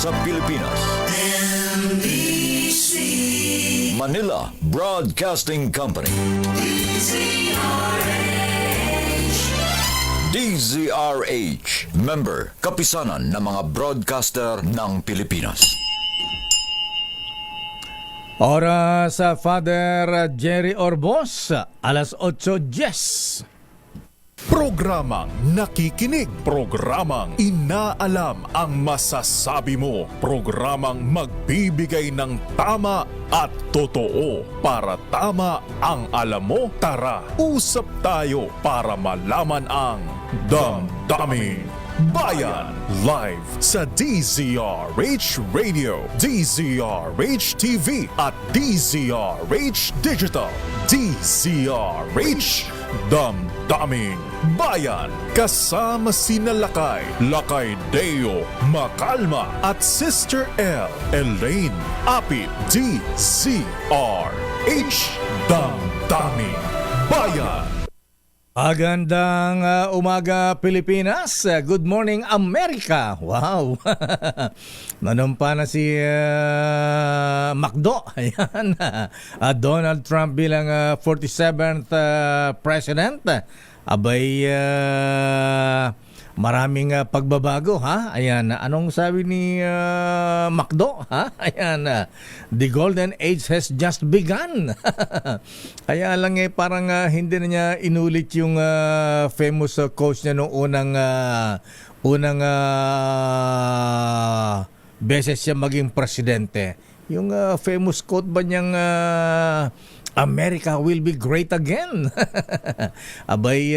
sa Pilipinas. NBC Manila Broadcasting Company. DZRH, member, kapisanan ng mga broadcaster ng Pilipinas. Oras sa Father Jerry Orbos, alas 8:10. Programang nakikinig, programang inaalam ang masasabi mo, programang magbibigay ng tama at totoo para tama ang alam mo. Tara, usap tayo para malaman ang Damdaming Bayan live sa DZRH Radio, DZRH TV at DZRH Digital. DZRH Damdaming Bayan, kasama sina Lakay Deo Macalma at Sister L Elaine Apit. DZRH Damdaming Bayan. Magandang umaga Pilipinas. Good morning America. Wow. Nanumpa na si Macdo. Ayan. Donald Trump bilang 47th president. Abay maraming pagbabago, ha? Ayan, anong sabi ni Macdo, ha? Ayan, the golden age has just begun. Kaya lang parang hindi na niya inulit yung famous quotes niya nung unang beses siya maging presidente. Yung famous quote ba niyang America will be great again. Abay,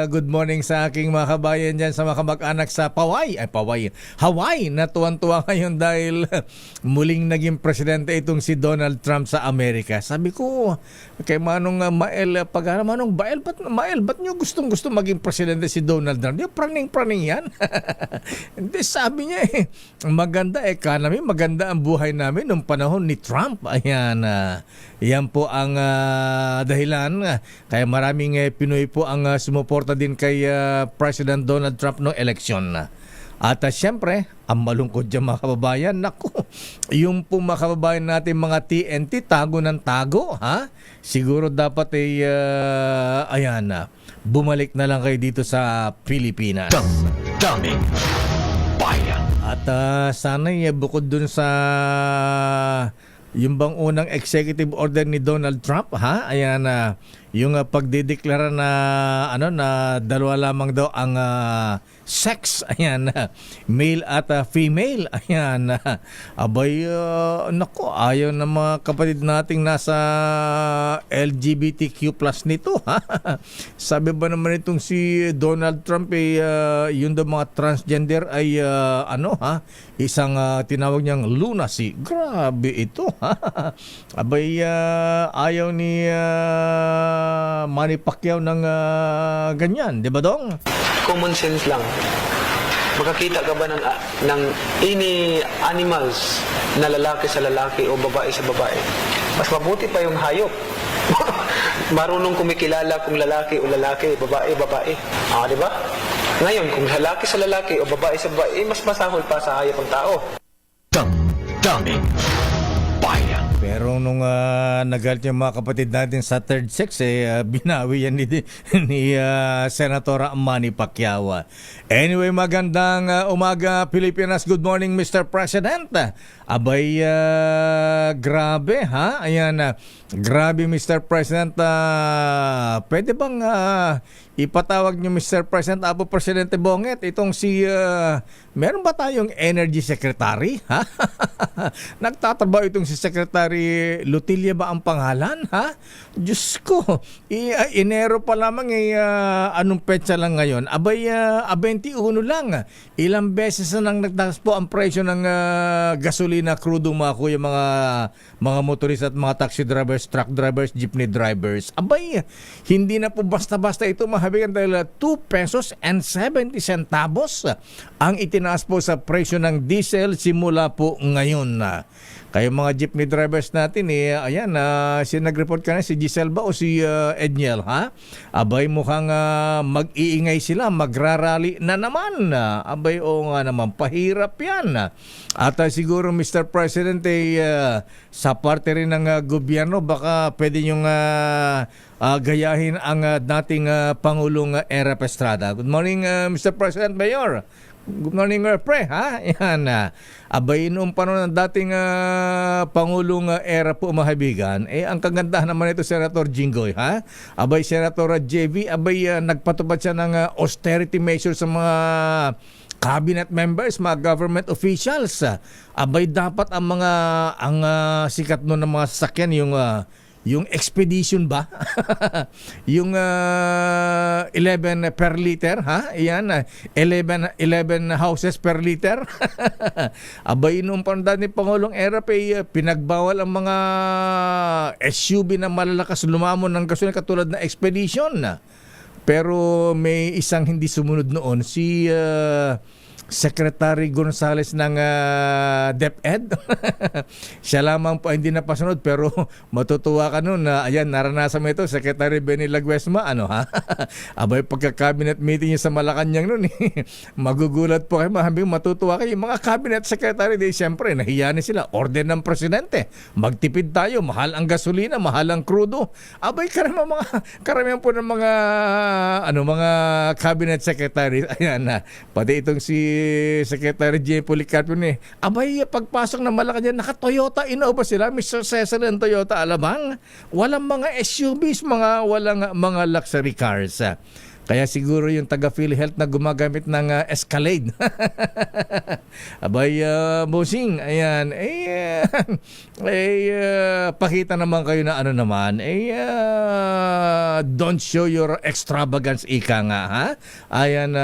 good morning sa aking mga kabayan dyan sa mga kamag-anak sa Hawaii na tuwan-tuwa ngayon dahil muling naging presidente itong si Donald Trump sa Amerika. Sabi ko, kay Manong Mael, Manong Mael, ba't nyo gustong-gusto maging presidente si Donald Trump? Yung praning-praning yan. Hindi, sabi niya maganda economy, maganda ang buhay namin nung panahon ni Trump. Ayan, yan po ang dahilan kaya maraming Pinoy po ang sumuporta din kay President Donald Trump no eleksyon. At siyempre, ang malungkot dyan mga kababayan, naku, yung po mga kababayan natin mga TNT, tago ng tago, ha? Siguro dapat bumalik na lang kayo dito sa Pilipinas. Damdaming Bayan. At sana'y bukod dun sa yung bang unang executive order ni Donald Trump, ha? Ayan, yung pagdedeklara na na dalawa lamang daw ang sex, ayan, male at female, ayan. Abay, nako, ayaw na mga kapatid nating nasa LGBTQ+ nito, ha? Sabi ba naman itong si Donald Trump yun daw mga transgender ay isang tinawag niyang lunacy. Grabe ito, ha? Abay, ayaw ni Manny Pacquiao ng ganyan, di ba dong? Common sense lang. Makakita ka ba ng any animals na lalaki sa lalaki o babae sa babae? Mas mabuti pa yung hayop. Marunong kumikilala kung lalaki o lalaki, babae, babae. Di ba? Ngayon, kung lalaki sa lalaki o babae sa babae, mas masahol pa sa hayop ang tao. Damdaming Bayan. Pero nung nagalit yung mga kapatid natin sa third sex, binawi yan ni Senator Manny Pacquiao. Anyway, magandang umaga Pilipinas. Good morning, Mr. President. Abay, grabe, ha? Ayan, grabe, Mr. President. Pwede bang ipatawag niyo, Mr. President, Apo Presidente Bonget, itong si, meron ba tayong energy secretary? Ha? Nagtatrabaho itong si Secretary Lutilia ba ang pangalan? Ha? Diyos ko, Enero pa lamang, anong petsa lang ngayon? Abay, 21 lang. Ilang beses na nang nagtaas po ang presyo ng gasolina, crudo, mga kuya, mga motorist at mga taxi drivers, truck drivers, jeepney drivers. Abay, Hindi na po basta-basta ito mahabigan dahil 2 pesos and 70 centavos ang itinaas po sa presyo ng diesel simula po ngayon. Kayo mga jeepney drivers natin, ayan, nag-report ka na si Giselba o si Edniel, ha? Abay, mukhang mag-iingay sila, magrarally na naman. Abay, o nga naman, pahirap yan. At siguro, Mr. President, sa parte rin ng gobyerno, baka pwede niyong gayahin ang dating Pangulong Erap Estrada. Good morning, Mr. President Mayor. Good morning, Pre, ha? Yan. Abay, noong panahon ng dating Pangulong Era po, mahabigan, ang kagandahan naman ito, Senator Jinggoy, ha? Abay, Senator JV, abay, nagpatupad siya ng austerity measures sa mga cabinet members, mga government officials. Abay, dapat ang sikat noon ng mga sasakyan, yung expedition ba? Yung 11 per liter, ha? Iyan, 11 houses per liter. Abay, noong panahon ni Pangulong Erap, pinagbawal ang mga SUV na malalakas lumamon ng gasolina katulad na expedition. Pero may isang hindi sumunod noon, si Secretary Gonzales ng DepEd. Siya lamang po hindi napasunod, pero matutuwa ka nun na ayan, naranasan mo ito, Secretary Benny Laguesma, ha? Abay, pagka-cabinet meeting niya sa Malacanang nun, magugulat po kayo, matutuwa kayo. Yung mga cabinet secretary, siyempre, nahiyanin sila. Order ng presidente, magtipid tayo, mahal ang gasolina, mahal ang krudo. Abay, karamihan po ng mga cabinet secretary, ayan na, pati itong si Secretary J. Policarpio abay, pagpasok ng Malacanang, naka-Toyota Innova sila, Mr. Cecil and Toyota Alabang. Walang mga SUVs, walang mga luxury cars. Kaya siguro yung taga PhilHealth na gumagamit ng Escalade. Abay, bossing, ayan, pakita naman kayo na don't show your extravagance, ika nga, ha? Ayan,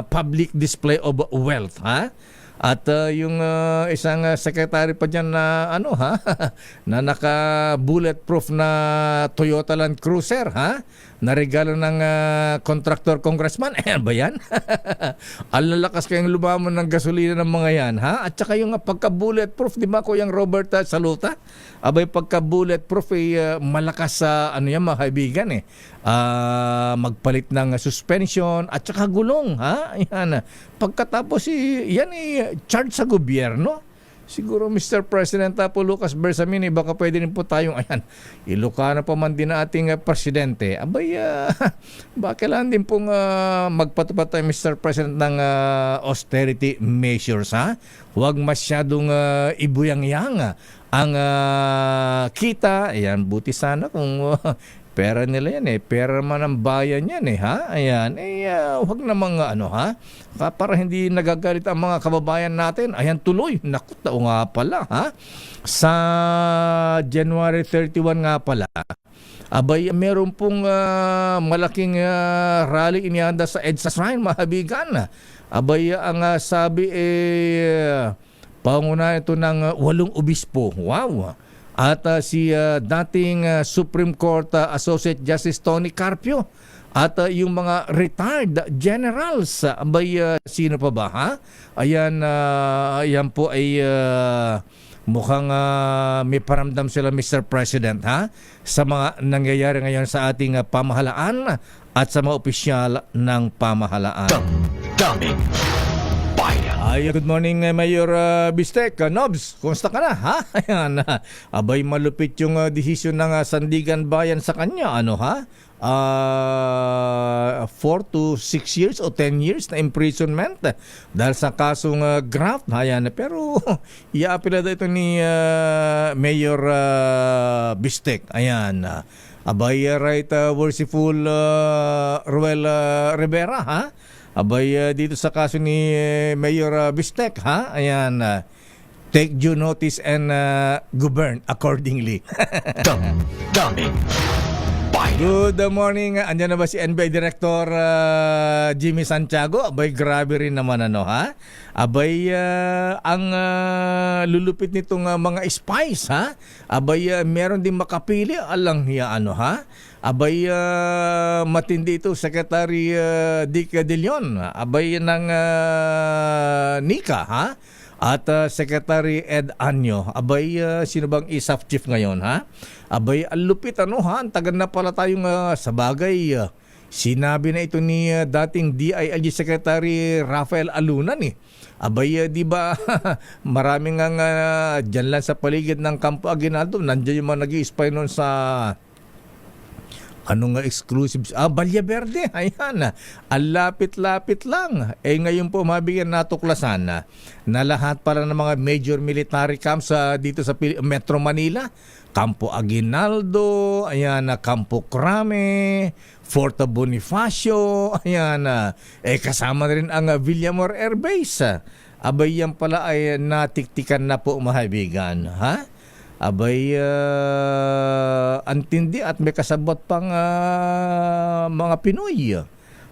public display of wealth, ha? At yung isang secretary pa dyan na na naka-bulletproof na Toyota Land Cruiser, ha? Naregalo ng contractor congressman. Ba yan? Alalakas kayong lumamon ng gasolina ng mga yan, ha? At saka yung pagka-bulletproof, di ba, Kuyang Robert Saluta? Abay, pagka-bulletproof, malakas sa mga kaibigan, magpalit ng suspension at saka gulong, ha? Ayan. Pagkatapos, yan charge sa gobyerno. Siguro, Mr. President po Lucas Bersamin, baka pwede rin po tayong, Ilocano pa man din na ating presidente. Abay, kailangan din pong magpatupad tayo, Mr. President, ng austerity measures, ha? Huwag masyadong ibuyang-yang ang kita. Ayan, buti sana kung pera nila yan, pera man ang bayan yan, ha? Ayan, huwag namang ha? Para hindi nagagalit ang mga kababayan natin. Ayan, tuloy. Naku, tao nga pala, ha? Sa January 31 nga pala, abay, meron pong malaking rally inianda sa EDSA Shrine, mahabigan. Abay, ang sabi pangunahan ito ng 8 obispo. Wow! At si dating Supreme Court Associate Justice Tony Carpio at yung mga retired generals. Abay, sino pa ba, ha? Ayan, ayan po ay mukhang may paramdam sila, Mr. President, ha? Sa mga nangyayari ngayon sa ating pamahalaan at sa mga opisyal ng pamahalaan. Damdamin Bayan. Good morning, Mayor Bistek. Nobs, kumusta ka na, ha? Ayan, abay, malupit yung desisyon ng Sandigan Bayan sa kanya, ha? 4 to 6 years o 10 years na imprisonment dahil sa kasong graft. Ayan, pero i-apela ito ni Mayor Bistek. Ayan, abay, right, worshipful Ruel Rivera, ha? Abay, dito sa kaso ni Mayor Bistek, ha? Ayan, take due notice and govern accordingly. Damdamin Bayan. Good morning. Andiyan na ba si NBI Director Jimmy Santiago? Abay, grabe rin naman, ha? Abay, ang lulupit nitong mga spies, ha? Abay, meron din makapili. Alang hiya, ha? Abay, matindi ito, Secretary Dick De Leon. Abay ng NICA, ha? At Secretary Ed Anyo. Abay, sino bang ISAF chief ngayon, ha? Abay, ang lupit, ano, ha? Ang tagal na pala tayong sa bagay. Sinabi na ito ni dating DILG Secretary Rafael Alunan, eh. Abay, di ba, maraming ang dyan lang sa paligid ng Campo Aguinaldo. Nandiyan yung mga nag-i-spy noon sa exclusive? Balya Verde. Ayan. Ang lapit-lapit lang. Ngayon po mabigyan natuklasan na lahat pala ng mga major military camps dito sa Metro Manila. Campo Aguinaldo, ayan, Campo Crame, Fort Bonifacio, ayan, kasama na rin ang Villamor Air Base. Abay, yan pala ay natiktikan na po, mahabigan. Ha? Abay, antindi at may kasabot pang mga Pinoy.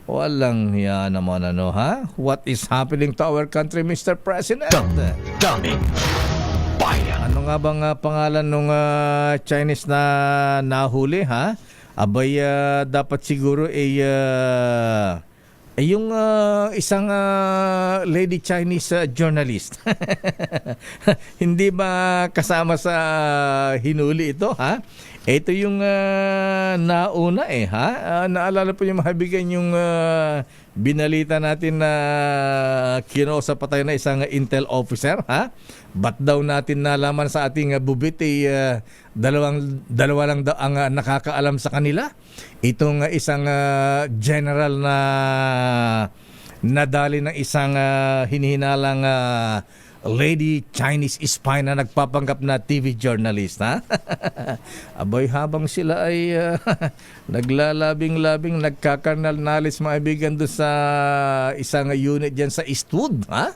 Walang yan naman, ano, ha? What is happening to our country, Mr. President? Daming bayan. Ano nga bang pangalan nung Chinese na nahuli, ha? Abay, dapat siguro yung isang lady Chinese journalist. Hindi ba kasama sa hinuli ito, ha? Ito yung nauna, ha? Naalala po yung mahabigan yung binalita natin na kinausap pa tayo na isang intel officer, ha? Ba't daw natin nalaman sa ating bubit dalawa lang daw ang nakakaalam sa kanila? Itong isang general na nadali ng isang hinihinalang lady Chinese spy na nagpapanggap na TV journalist, ha? Aboy, habang sila ay naglalabing-labing, nagkakarnal-nalis mga ibigan doon sa isang unit dyan sa Eastwood, ha?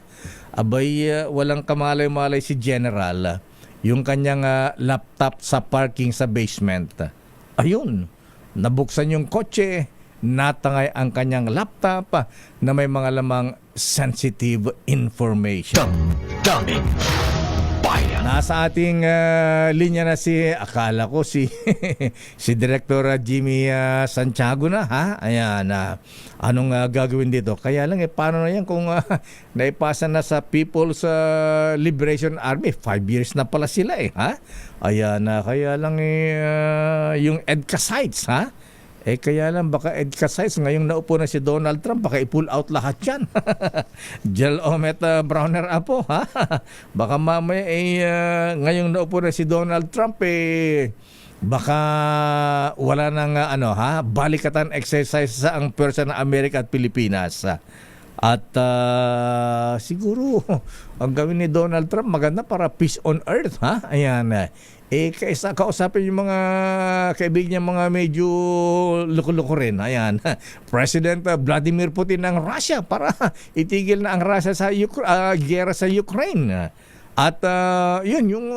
Abay, walang kamalay-malay si General. Yung kanyang laptop sa parking sa basement. Ayun, nabuksan yung kotse, natangay ang kanyang laptop na may mga lamang sensitive information. Daming bayan. Nasa ating linya na akala ko si Director Jimmy Santiago na, ha? Ayan, anong gagawin dito? Kaya lang, paano na yan kung naipasa na sa People's Liberation Army? 5 years na pala sila, ha? Ayan, kaya lang yung EDCA sites, ha? Kaya lang, baka EDCA sites, ngayong naupo na si Donald Trump, baka i-pull out lahat yan. Jel Omet Browner Apo, ha? Baka mamaya, ngayong naupo na si Donald Trump, baka wala nang, balikatan exercise sa ang pwersa ng Amerika at Pilipinas. At siguro, ang gawin ni Donald Trump, maganda para peace on earth, ha? Ayan, kaysa kausapin yung mga kaibigan niya, mga medyo loko-loko rin. Ayan, President Vladimir Putin ng Russia para itigil na ang Russia sa giyera sa Ukraine. At yun, yung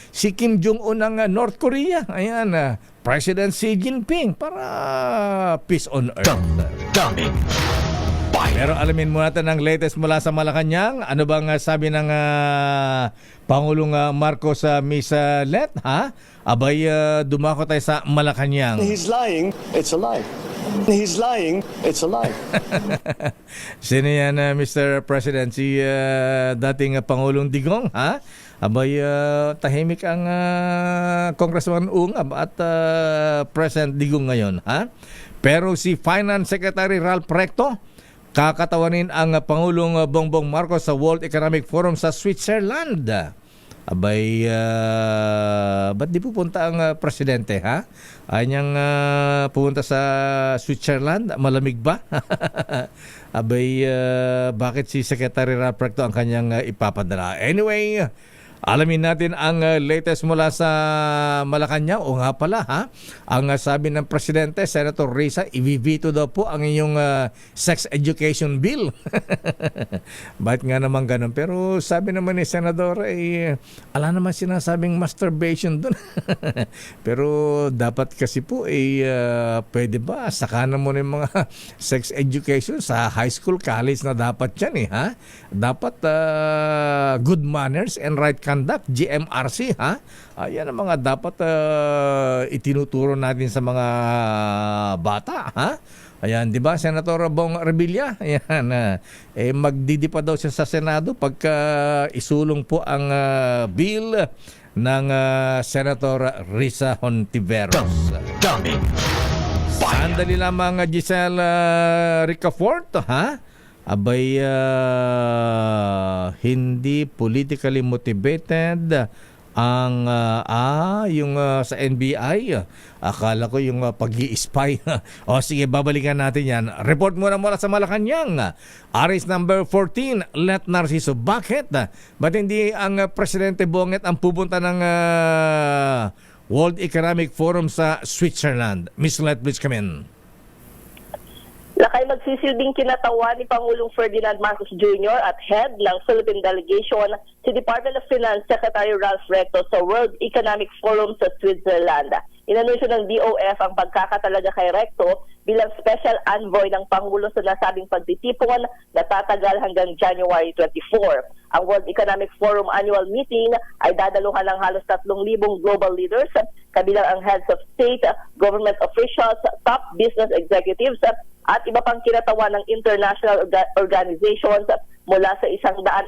si Kim Jong-un ng North Korea. Ayan, President Xi Jinping para peace on earth. Daming Pero alamin muna natin ang latest mula sa Malacanang. Ano bang sabi ng Pangulong Marcos Miss Let, ha? Abay, dumako tayo sa Malacanang. He's lying, it's a lie. He's lying, it's a lie. Sino yan, Mr. President? Si dating Pangulong Digong, ha? Abay, tahimik ang Congressman Ungab at President Digong ngayon, ha? Pero si Finance Secretary Ralph Recto, kakatawanin ang Pangulong Bongbong Marcos sa World Economic Forum sa Switzerland. Abay, ba't di pupunta ang presidente, ha? Anyang pupunta sa Switzerland? Malamig ba? Abay, bakit si Secretary Ralph Recto ang kanyang ipapadala? Anyway, alamin natin ang latest mula sa Malacanang. O nga pala, ha? Ang sabi ng Presidente, Senator Risa, i-veto daw po ang inyong sex education bill. Bakit nga naman ganun? Pero sabi naman ni Senador, ala naman sinasabing masturbation dun. Pero dapat kasi po, pwede ba? Saka na muna yung mga sex education sa high school, college na dapat yan, ha? Dapat good manners and right Misconduct, GMRC, ha? Yan ang mga dapat itinuturo natin sa mga bata, ha? Ayan, di ba, Senator Bong Revilla? Ayan, magdidi pa daw siya sa Senado pagka isulong po ang bill ng Senator Risa Hontiveros. Dummy. Bayan. Sandali lamang, Giselle Ricafort, ha? Abay, hindi politically motivated ang yung sa NBI. Akala ko yung pag-i-spy. O sige, babalikan natin yan. Report muna sa Malacanang. Aris number 14, Let Narciso. Bakit? Ba't hindi ang Presidente Bonget ang pupunta ng World Economic Forum sa Switzerland? Miss Let, please come in. Lakay magsisilbing kinatawan ni Pangulong Ferdinand Marcos Jr. at head ng Philippine Delegation si Department of Finance Secretary Ralph Recto sa World Economic Forum sa Switzerland. Inanunsyo ng DOF ang pagkakatalaga kay Recto bilang special envoy ng Pangulo sa nasabing pagtitipon na tatagal hanggang January 24. Ang World Economic Forum annual meeting ay dadaluhan ng halos 3,000 global leaders, kabilang ang heads of state, government officials, top business executives, at iba pang kinatawan ng international organizations mula sa 130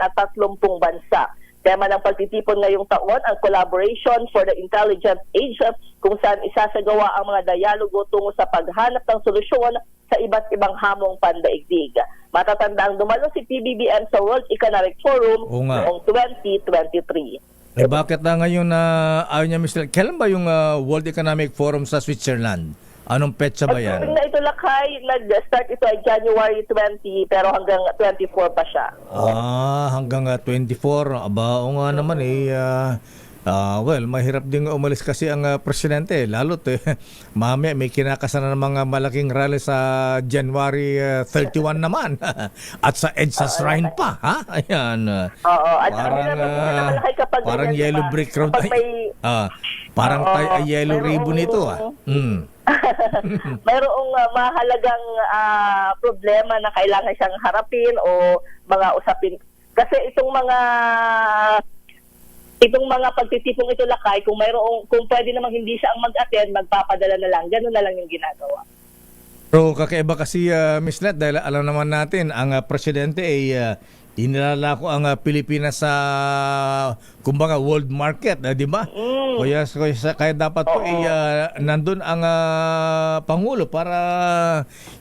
bansa. Tema ng pagtitipon ngayong taon ang collaboration for the intelligent age, kung saan isasagawa ang mga dialogo tungo sa paghanap ng solusyon sa iba't ibang hamong pandaigdig. Matatandang dumalo si PBBM sa World Economic Forum noong 2023. Bakit na ngayon ayaw niya, Mr. Kailan ba yung World Economic Forum sa Switzerland? Anong petsa ba yan? At na ito lakay, nag-start ito ay January 20 pero hanggang 24 pa siya. Hanggang 24. Aba, o nga naman well, mahirap din umalis kasi ang presidente. Lalo't mamaya may kinakasana ng mga malaking rally sa January 31 naman. At sa EDSA Shrine pa, ha? Ayan. Oo. At parang yellow brick road. Parang yellow ribbon ito, mayroong mahalagang problema na kailangan siyang harapin o mga usapin. Kasi itong mga pagtitipong ito lakay, kung pwede namang hindi siya ang mag-attend, magpapadala na lang. Ganun na lang yung ginagawa. Pero kakaiba kasi, Miss Let, dahil alam naman natin, ang presidente ay inilalako ang Pilipinas sa kumbaga world market, di ba? Kaya dapat po nandun ang Pangulo para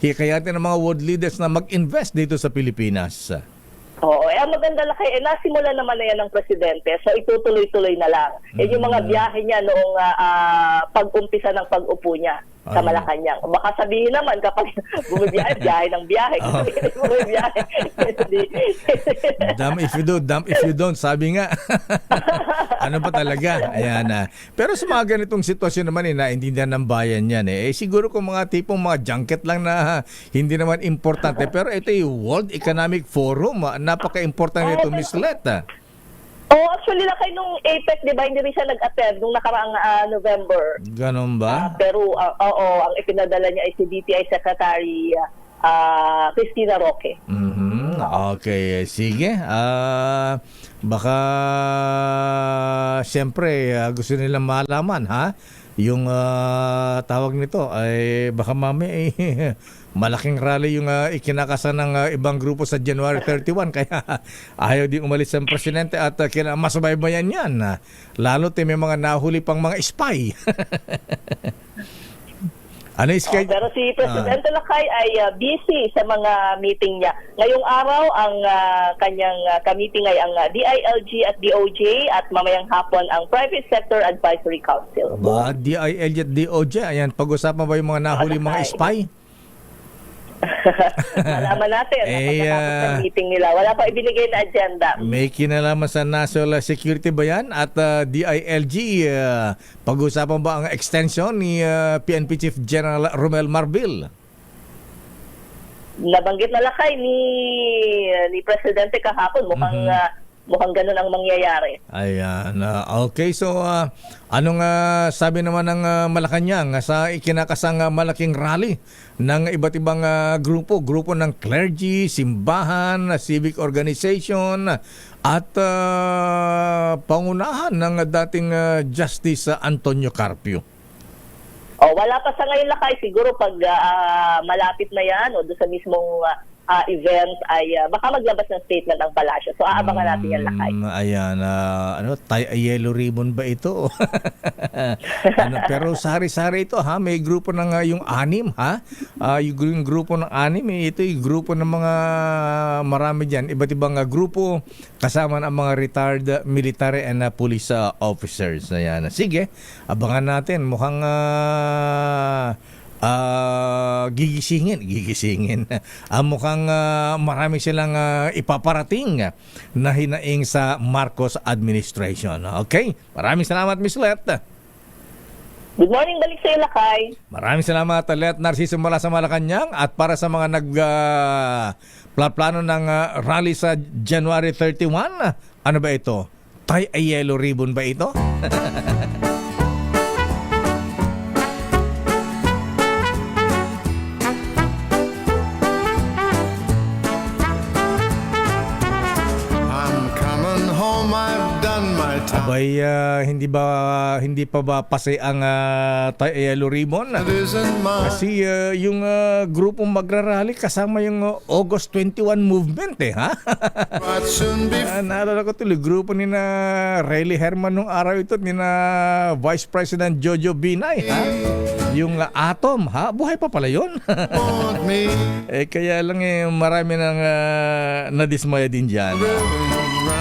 hikayatin ng mga world leaders na mag-invest dito sa Pilipinas. Oo, ang maganda lakay, nasimula naman na yan ng presidente, so itutuloy-tuloy na lang. Yung mga biyahe niya noong pag-umpisa ng pag-upo niya sa Malacanang. Baka sabihin naman kapag bumibiyahe, biyahe ng biyahe. Bumibiyahe. Damn if you don't, sabi nga. Ano ba talaga? Ayan na. Pero sa mga ganitong sitwasyon naman, naintindihan ng bayan yan. Siguro kung mga tipong mga junket lang na hindi naman importante. Pero ito yung World Economic Forum. Napaka-importante ito, Miss Let. Actually, lakay nung APEC, di ba, hindi rin siya nag-attend nung nakaraang November. Ganon ba? Pero, ang ipinadala niya ay si DTI Secretary Cristina Roque. Okay, sige. Baka siyempre gusto nilang malaman, ha? Yung tawag nito ay baka mami malaking rally yung ikinakasan ng ibang grupo sa January 31 kaya ayaw din umalis ang presidente at masubaybayan yan. Lalo't may mga nahuli pang mga spy. Pero si Presidente Lakay ay busy sa mga meeting niya. Ngayong araw, ang kanyang ka-meeting ay ang DILG at DOJ at mamayang hapon ang Private Sector Advisory Council. DILG at DOJ, ayan, pag-usapan ba yung mga nahuli mga spy? Malaman natin pagkatapos ng meeting nila. Wala pa ibinigay na agenda. May kinalaman sa national security ba yan? At DILG, pag-usapan ba ang extension ni PNP Chief General Romel Marbil? Nabanggit na lakay ni Presidente kahapon. Mukhang Mukhang ganun ang mangyayari. Ayan. Okay, so anong sabi naman ng Malacanang sa ikinakasang malaking rally ng iba't ibang grupo ng clergy, simbahan, civic organization at pangunahan ng dating Justice Antonio Carpio? Wala pa sa ngayon lakay. Siguro pag malapit na yan o doon sa mismong event ay baka maglabas ng statement ng palasyo. So aabangan natin yan lakay. Ayan, yellow ribbon ba ito? Pero sari-sari ito ha, may grupo ng yung anim ha. Yung grupo ng anim, ito yung grupo ng mga marami diyan, iba't ibang grupo kasama ang mga retired military and police officers. Ayan. Sige, abangan natin. Mukhang gigisingin. Mukhang marami silang ipaparating na hinaing sa Marcos administration. Okay? Maraming salamat, Miss Let. Good morning, balik sa iyo lakay. Maraming salamat, Let Narciso mula sa Malacanang. At para sa mga plano ng rally sa January 31, ano ba ito? Tie a yellow ribbon ba ito? Abay, hindi pa ba pasay ang yellow ribbon? Kasi yung grupong magrarally kasama yung August 21 movement ha? Naalala ko tuloy, grupo ni na Rayleigh Herman nung araw ito, ni na Vice President Jojo Binay ha? Yung Atom ha? Buhay pa pala yun. Kaya lang marami nang nadismaya din dyan.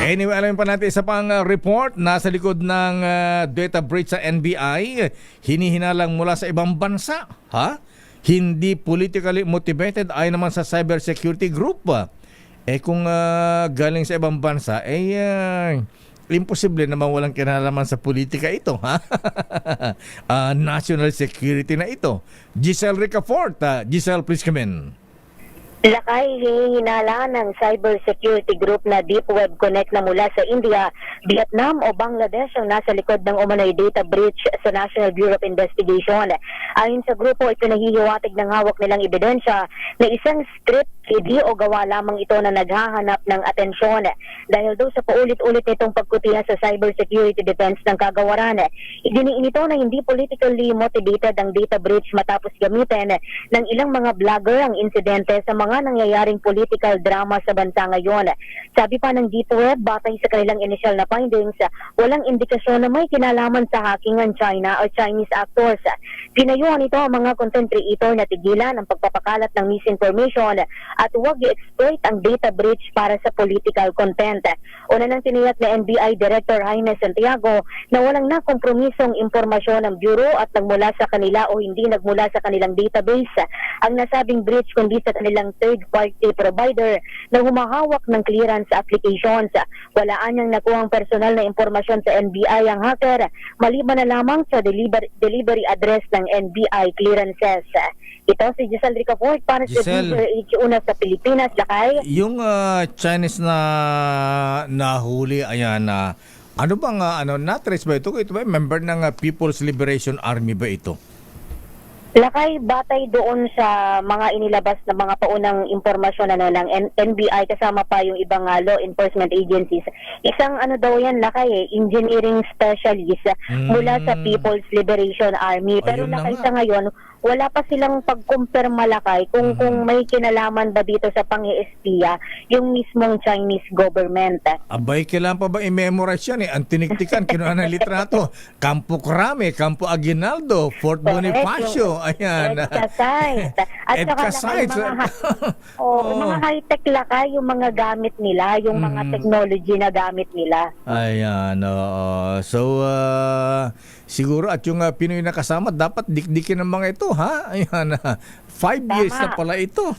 Anyway, alamin pa natin isa pang report. Nasa likod ng data breach sa NBI, hinihinalang mula sa ibang bansa. Ha? Hindi politically motivated ay naman sa cybersecurity group. Kung galing sa ibang bansa, imposible naman walang kinalaman sa politika ito. Ha? National security na ito. Giselle Ricafort. Giselle, please come in. Lakay, hinihinala ng cybersecurity group na Deep Web Connect na mula sa India, Vietnam o Bangladesh ang nasa likod ng umano'y data breach sa National Bureau of Investigation. Ayon sa grupo, ito nahihiwatig ng hawak nilang ebidensya na isang script, ID o gawa lamang ito na naghahanap ng atensyon. Dahil daw sa paulit-ulit nitong pagkutihan sa cybersecurity defense ng kagawaran, idiniin ito na hindi politically motivated ang data breach matapos gamitin ng ilang mga vlogger ang insidente sa mga nangyayaring political drama sa bansa ngayon. Sabi pa ng Deep Web, batay sa kanilang initial na findings, walang indikasyon na may kinalaman sa hackingan China o Chinese actors. Pinayuhan ito ang mga content creator na tigilan ang pagpapakalat ng misinformation at huwag i-exploit ang data breach para sa political content. Una nang tiniyak na NBI Director Jaime Santiago na walang nakompromisong impormasyon ng Bureau at nagmula sa kanila o hindi nagmula sa kanilang database ang nasabing breach kundi sa kanilang third-party provider na humahawak ng clearance applications. Walaan niyang nakuhang personal na impormasyon sa NBI ang hacker, maliban na lamang sa delivery address ng NBI clearances. Ito si Giselle Ricafort para sa una sa Pilipinas. Lakay. Yung Chinese na nahuli, ayan na, ano bang, na-trace ba ito? Ito ba member ng People's Liberation Army ba ito? Lakay, batay doon sa mga inilabas na mga paunang impormasyon ng NBI kasama pa yung ibang law enforcement agencies. Isang daw yan, Lakay, engineering specialist mula sa People's Liberation Army. Pero Lakay sa ngayon, wala pa silang pagkumpirma, Lakay, kung may kinalaman ba dito sa pang-espiya yung mismong Chinese government. Abay, kailan pa ba i-memorize yan Ang tiniktikan, kinuha ng litrato. Campo Crame, Campo Aguinaldo, Fort Bonifacio. Ayan. Edcasite. At saka mga high-tech, Lakay, yung mga gamit nila, yung mga technology na gamit nila. Ayan. So, siguro at yung Pinoy na kasama, dapat dikdikin ng mga ito, ha? Ayan. 5 years na pala ito.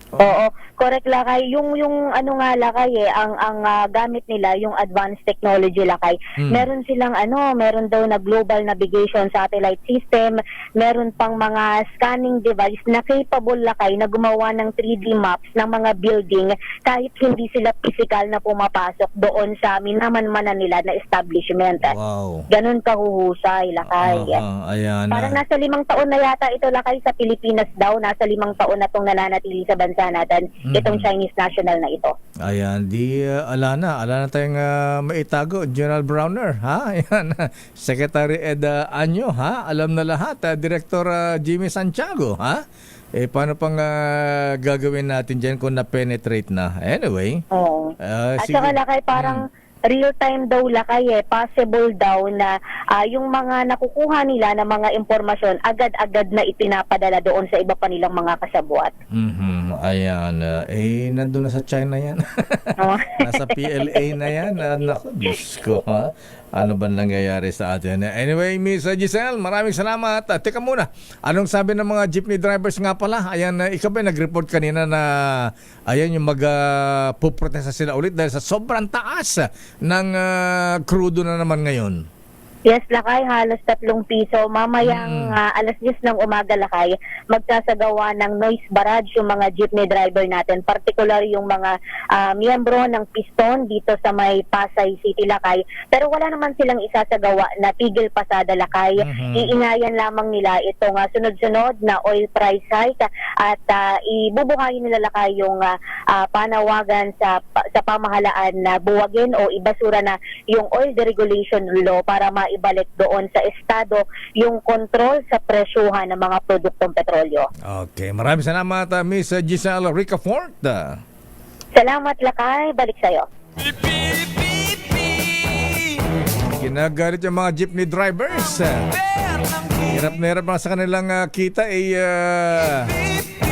Oo, correct Lakay. Yung ano nga Lakay ang gamit nila yung advanced technology Lakay. Meron silang meron daw na global navigation satellite system, meron pang mga scanning device na capable Lakay na gumawa ng 3D maps ng mga building kahit hindi sila physical na pumapasok doon sa minamanmanan nila na establishment. Wow. Ganun kahuhusay Lakay. Ayan. Parang nasa 5 taon na yata ito Lakay sa Pilipinas daw, nasa 5 taon na itong nananatili sa bansa natin, itong Chinese national na ito. Ayan, ala na tayong maitago, General Browner, ha? Ayan, Secretary Ed Anyo, ha? Alam na lahat, Director Jimmy Santiago, ha? Paano pang gagawin natin dyan kung na-penetrate na? Anyway. Oo. At sige. saka Lakay, parang real-time daw Lakay possible daw na yung mga nakukuha nila na mga impormasyon agad-agad na ipinapadala doon sa iba pa nilang mga kasabwat. Ayan, nandun na sa China yan. Nasa PLA na yan. Naku, Diyos ko, ha? Ano ba nangyayari sa atin? Anyway, Miss Giselle, maraming salamat. Teka muna, anong sabi ng mga jeepney drivers nga pala? Ayan, ikaw ba nag-report kanina na ayan yung puprotesta sila ulit dahil sa sobrang taas ng crudo na naman ngayon? Yes, Lakay, halos 3 piso. Mamayang alas 10 ng umaga, Lakay, magsasagawa ng noise barrage yung mga jeepney driver natin, particular yung mga miyembro ng piston dito sa may Pasay City, Lakay. Pero wala naman silang isasagawa na tigil pasada, Lakay. Iingayan lamang nila itong sunod-sunod na oil price hike at ibubuhayin nila, Lakay, yung panawagan sa pamahalaan na buwagin o ibasura na yung oil deregulation law para ibalik doon sa estado yung kontrol sa presyuhan ng mga produktong petrolyo. Okay, maraming salamat Miss Giselle Ricafort. Salamat Lakay, balik sa'yo. Ginagalit yung mga jeepney drivers. Hirap na hirap sa kanilang kita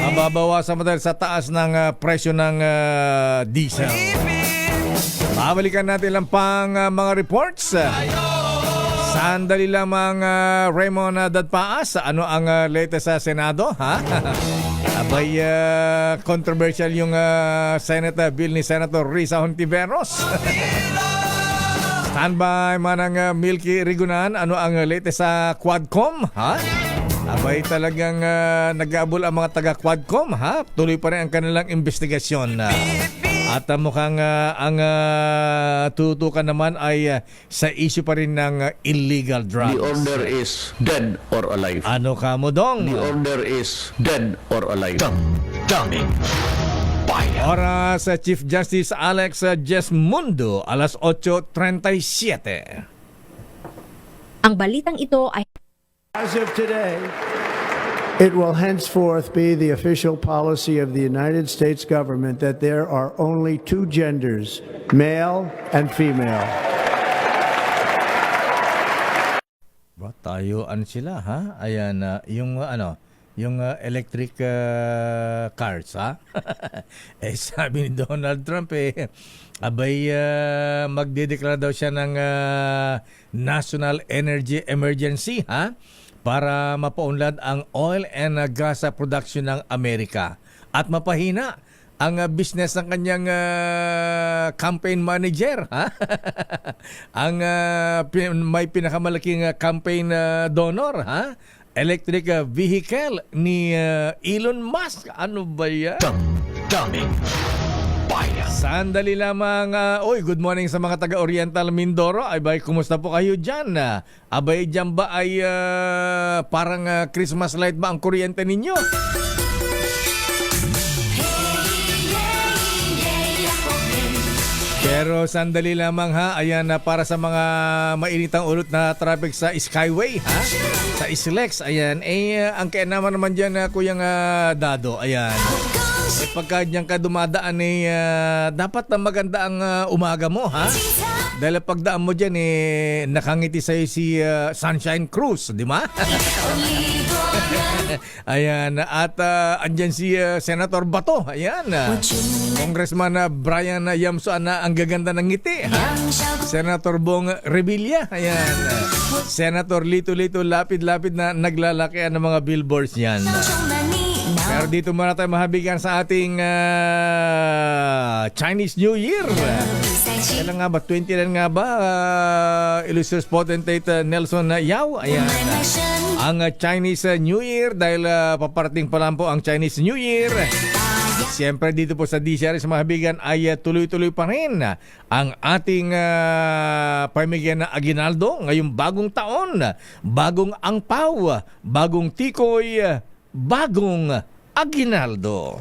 mababawasan mo dahil sa taas ng presyo ng diesel. Babalikan natin lang pang mga reports. Sandali lamang Raymond Dadpaas, ano ang latest sa Senado, ha? Abay, controversial yung Senate bill ni Senator Risa Hontiveros. Standby man ang Milky Rigunan, ano ang latest sa Quadcom, ha? Abay talagang nag-aabol ang mga taga-Quadcom, ha? Tuloy pa rin ang kanilang investigasyon. At mukhang ang tutukan naman ay sa issue pa rin ng illegal drugs. The order is dead or alive. Ano ka mo dong? The order is dead or alive. Damdamin Bayan. Oras sa Chief Justice Alex Jesmundo, alas 8:37. Ang balitang ito ay As of today, it will henceforth be the official policy of the United States government that there are only 2 genders, male and female. Tayuan sila, ha? Ayan, yung yung electric cars, ha? Sabi ni Donald Trump, abay, magdedeklara daw siya ng National Energy Emergency, ha? Para mapaunlad ang oil and gas production ng Amerika at mapahina ang business ng kanyang campaign manager, ha? Ang may pinakamalaking campaign donor, ha? Electric vehicle ni Elon Musk. Ano ba yan? Damdamin Bayan. Sandali lamang. Good morning sa mga taga-Oriental Mindoro. Abay, kumusta po kayo dyan? Abay, dyan ba ay parang Christmas light ba ang kuryente ninyo? Pero sandali lamang, ha. Ayan, para sa mga mainitang ulot na traffic sa Skyway, ha. Sa Islex, ayan. Ang kainaman naman dyan, Kuyang Dado, ayan. Pagka diyan ka dumadaan dapat na maganda ang umaga mo, ha? Dahil pagdaan mo diyan nakangiti sa'yo si Sunshine Cruz, di ba? Ayan, at andyan si Senator Bato, ayan. Congressman Brian Yamsoan na ang gaganda ng ngiti, ha? Senator Bong Revilla, ayan. Senator Lito Lapid na naglalaki ng mga billboards yan. Pero dito muna tayo mahabigan sa ating Chinese New Year. Kailan nga ba? 29 nga ba? Illustrious potentate Nelson Yao. Ayan. Ang Chinese New Year dahil paparating pa lang po ang Chinese New Year. Siyempre dito po sa DCR sa mahabigan ay tuloy-tuloy pa rin ang ating pamigyan na aginaldo ngayong bagong taon. Bagong angpaw, bagong tikoy, bagong aginaldo.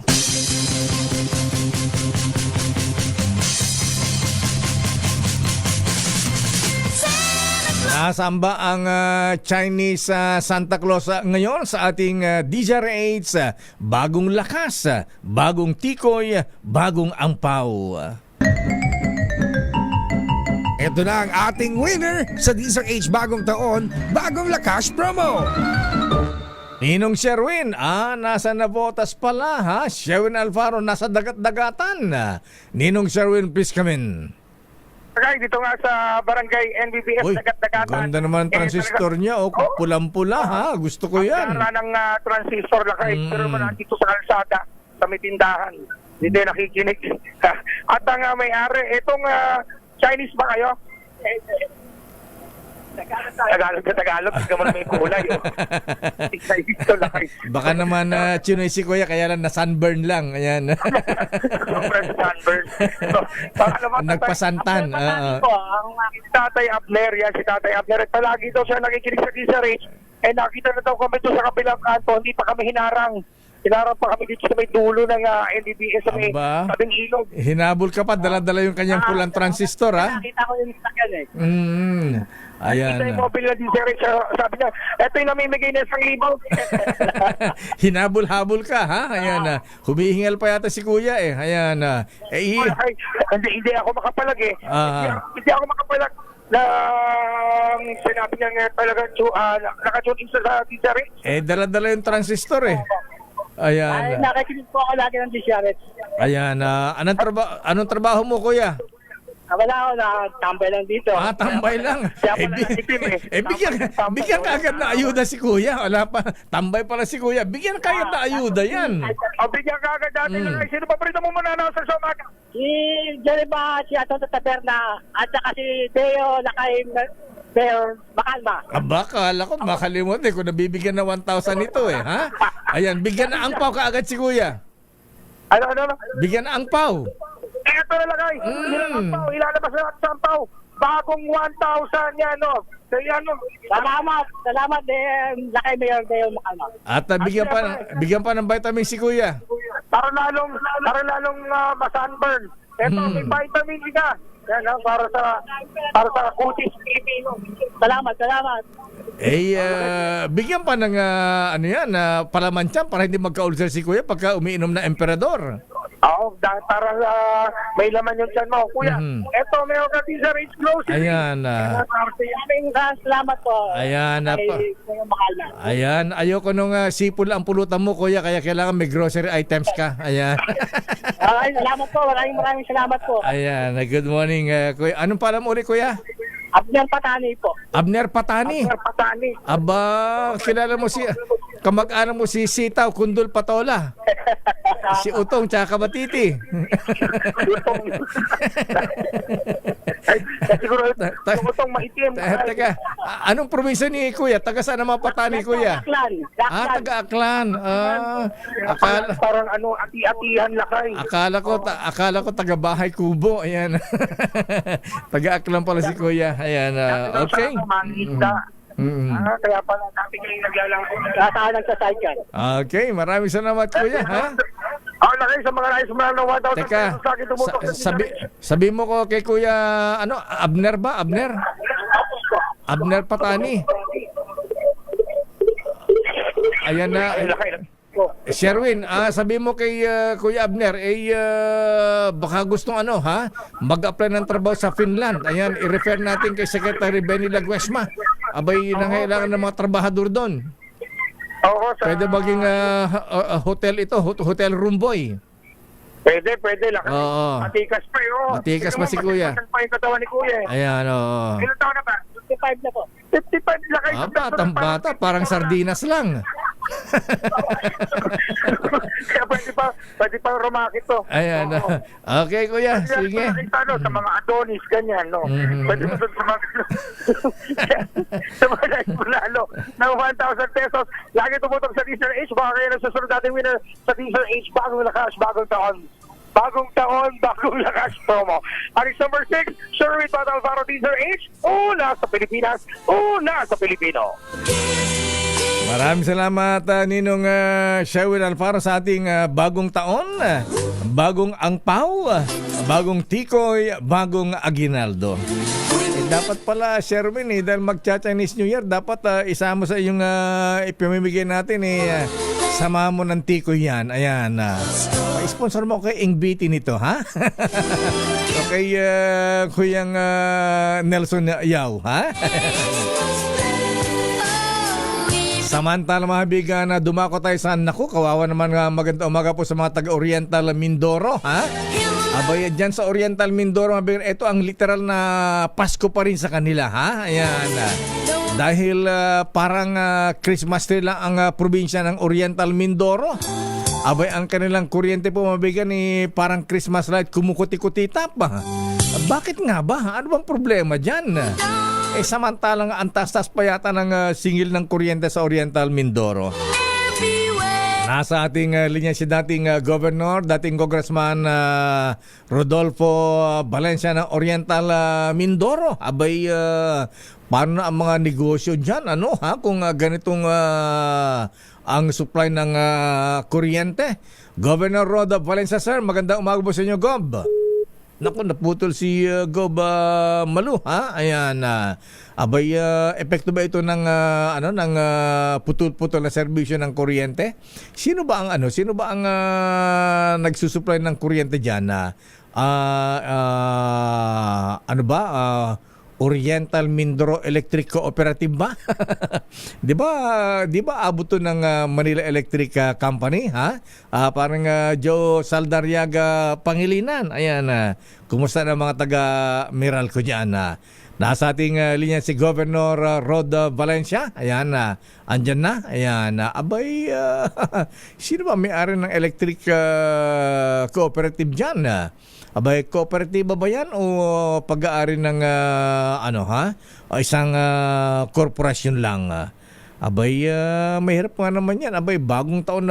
Nasamba ang Chinese Santa Claus ngayon sa ating DZRH. Bagong lakas, bagong tikoy, bagong angpaw. Ito na ang ating winner sa DZRH Bagong Taon, Bagong Lakas promo. Ninong Sherwin, nasa Navotas pala ha? Sherwin Alfaro, nasa dagat-dagatan. Ninong Sherwin, please come in. Okay, dito nga sa barangay NBBF Uy, Dagat-Dagatan. ganda naman transistor niya. Pulang-pula ha. Gusto ko yan. Pagkara ng transistor lakay. Pero man dito sa kalsada, sa may tindahan. Hindi nakikinig. At ang may-ari, itong Chinese ba kayo? Tagalog. Hindi ka man may kulay. Ito lakay. Baka naman Chinoy si Kuya, kaya lang na-sunburn lang. Ayan. Sunburn. Nagpasantan. Ang Tatay Abner, yan si Tatay Abner. At palagi daw siya nakikinig sa DZRH. Nakita na daw kami doon sa kabilang kanto, hindi pa kami hinarang. Hinarang pa kami dito sa may dulo ng NDBS sa may tabing ilog. Hinabol ka pa, dala-dala yung kanyang pulang transistor ha. Nakita ko yung sakyan Ayan. Kita yung mobile na DZRH, sabi niya, eto yung namimigay na 1,000. Hinabol-habol ka ha. Ayan. Humihingal pa yata si Kuya eh. Ayan. Hindi ako makapalag eh. Hindi ako makapalag na sinabi niya nga talaga nakatune in sa DZRH. Dala-dala yung transistor eh. Ayan. Nakikinig po ako lagi ng DZRH. Ayan. Anong trabaho mo, Kuya? Wala ako, tambay lang dito. Tambay lang. Bigyan ka agad na ayuda si Kuya. Wala pa. Tambay pala si Kuya. Bigyan ka agad na ayuda yan. Bigyan ka agad dati lang. Sino pa rito mo mananaw sa umaga? Si Jeremy, si Ato Taberna, at saka si Deo Lakay Mayor Makalma. Kala ko makalimot kung nabibigyan na 1,000 ito eh. Ha? Ayan, bigyan na angpaw ka agad si Kuya. Ano? Bigyan na angpaw. Ito na lagay. Ilalabas na natin sa ampaw. Bagong 1,000 yan, no? So yan, no? Salamat din. Lakay Mayor Deo Makalma. At bigyan pa ng vitamin si Kuya. Para lalong masunburn. Ito, may vitamin C ka. Yan, para sa kutis Pilipino. Salamat. Bigyan pa ng palamantiyan para hindi magka-ulcer si Kuya pagka umiinom na emperador. Oo, para may laman yung tiyan mo. Kuya, eto, meron ka DZRH Close. Ayan. Salamat po. Ayan, ayoko nung sipol ang pulutan mo, Kuya, kaya kailangan may grocery items ka. Ayan. Salamat po. Maraming salamat po. Ayan, good morning, Kuya. Anong pala mo ulit, Kuya? Abner Patani po. Abner Patani? Abner Patani. Aba, kilala mo kamag-anak mo si Sitaw Kundol Patola. Si Utong tsaka Kabatiti. Siguro Utong maitim. Teka, anong probinsya ni Kuya? Taga saan naman Patani, Kuya? Taga Aklan. Parang ati-atihan lakay. Akala ko taga Bahay Kubo. Ayan. Taga Aklan pala si Kuya. Ayan. Okay. Kaya pala natin kayo nagsasadyan. Okay, maraming salamat, Kuya. Ha? Nakay sa mga nais mga nawa daw. Teka, sabi mo ko kay Kuya, Abner ba? Abner Patani. Ayan na. Sherwin, sabi mo kay Kuya Abner, baka gustong mag-apply ng trabaho sa Finland. Ayan, i-refer natin kay Secretary Benny Laguesma. Abay, nangailangan ng mga trabahador doon. Oo, pwede maging hotel ito, hotel room boy. Pwede. Oo. Matikas pa yun. Matikas pa si Kuya. Matikas pa yung katawan ni Kuya. Ayan, oo. Ilan taon na ba? 55 na po. 55 na kayo. Batang bata, parang sardinas lang. Kaya pwede pa rumakit to. Ayan. Oo. Okay, kuya. Sige. Sige. Sa mga Adonis, ganyan, no? Pwede mo doon sa mga, sa mga guys lalo, ng 1,000 pesos. Lagi tumutok sa Teaser H. Baka kayo nasusunod natin winner sa Teaser H. Bagong lakas, bagong taon. Bagong taon, bagong lakas promo. Aris number 6, Sherwin Alvaro Teaser H. Una sa Pilipinas, una sa Pilipino. Maraming salamat, Ninong Sherwin Alfaro, sa ating bagong taon, bagong angpaw, bagong tikoy, bagong aginaldo. Dapat pala, Sherwin, dahil magcha-Chinese New Year, dapat isama sa iyong ipamimigay natin, sama mo ng tikoy yan. Ayan. Sponsor mo kay Ingbiti nito, ha? O kay Kuyang Nelson Yao, ha? Samantala mga bigan, na dumako tayo sa naku, kawawa naman maganda umaga po sa mga taga-Oriental Mindoro, ha? Abay, dyan sa Oriental Mindoro, mga bigan, ito ang literal na Pasko pa rin sa kanila, ha? Ayan. Dahil parang Christmas tree lang ang probinsya ng Oriental Mindoro. Abay, ang kanilang kuryente po, mga bigan, parang Christmas light, kumukuti-kutita pa. Bakit nga ba? Ano bang problema dyan? Samantalang ang taas-taas pa yata ng singil ng kuryente sa Oriental Mindoro. Nasa ating linya si dating governor, dating congressman Rodolfo Valencia ng Oriental Mindoro. Abay, paano na ang mga negosyo dyan? Ano, ha? Kung ganitong ang supply ng kuryente. Governor Rod Valencia, sir. Magandang umaga po sa inyo, Gob. Naku, naputol si Gob Malu, ha? Ayan. Abay, epekto ba ito ng ng putol-putol na serbisyo ng kuryente? Sino ba ang nagsusupply ng kuryente diyan? Oriental Mindoro Electric Cooperative ba? 'Di ba abot to ng Manila Electric Company, ha? Parang Joe Saldarriaga Pangilinan. Ayan, kumusta na mga taga Meralco diyan? Nasa ating linya si Governor Rod Valencia. Ayan, andyan na. Ayan, abay, sino ba may-ari ng electric cooperative diyan? Abay, kooperatiba ba yan o pag-aari ng isang korporasyon lang? Abay, mahirap nga naman yan. Abay, bagong taon.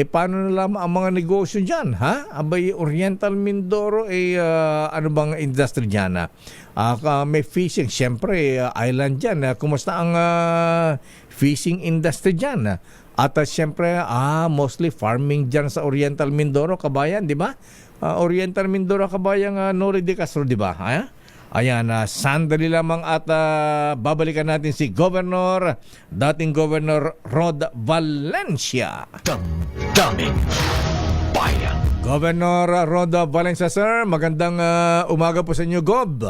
Paano na lamang ang mga negosyo dyan, ha? Abay, Oriental Mindoro, ano bang industry dyan? May fishing, syempre, island dyan. Kumusta ang fishing industry dyan? At syempre, mostly farming dyan sa Oriental Mindoro, kabayan, di ba? Oriental Mindoro, kabayang Nori de Castro, di ba? Ayan, sandali lamang at babalikan natin si dating Governor Rod Valencia. Daming bayan. Governor Rod Valencia, sir. Magandang umaga po sa inyo, Gob.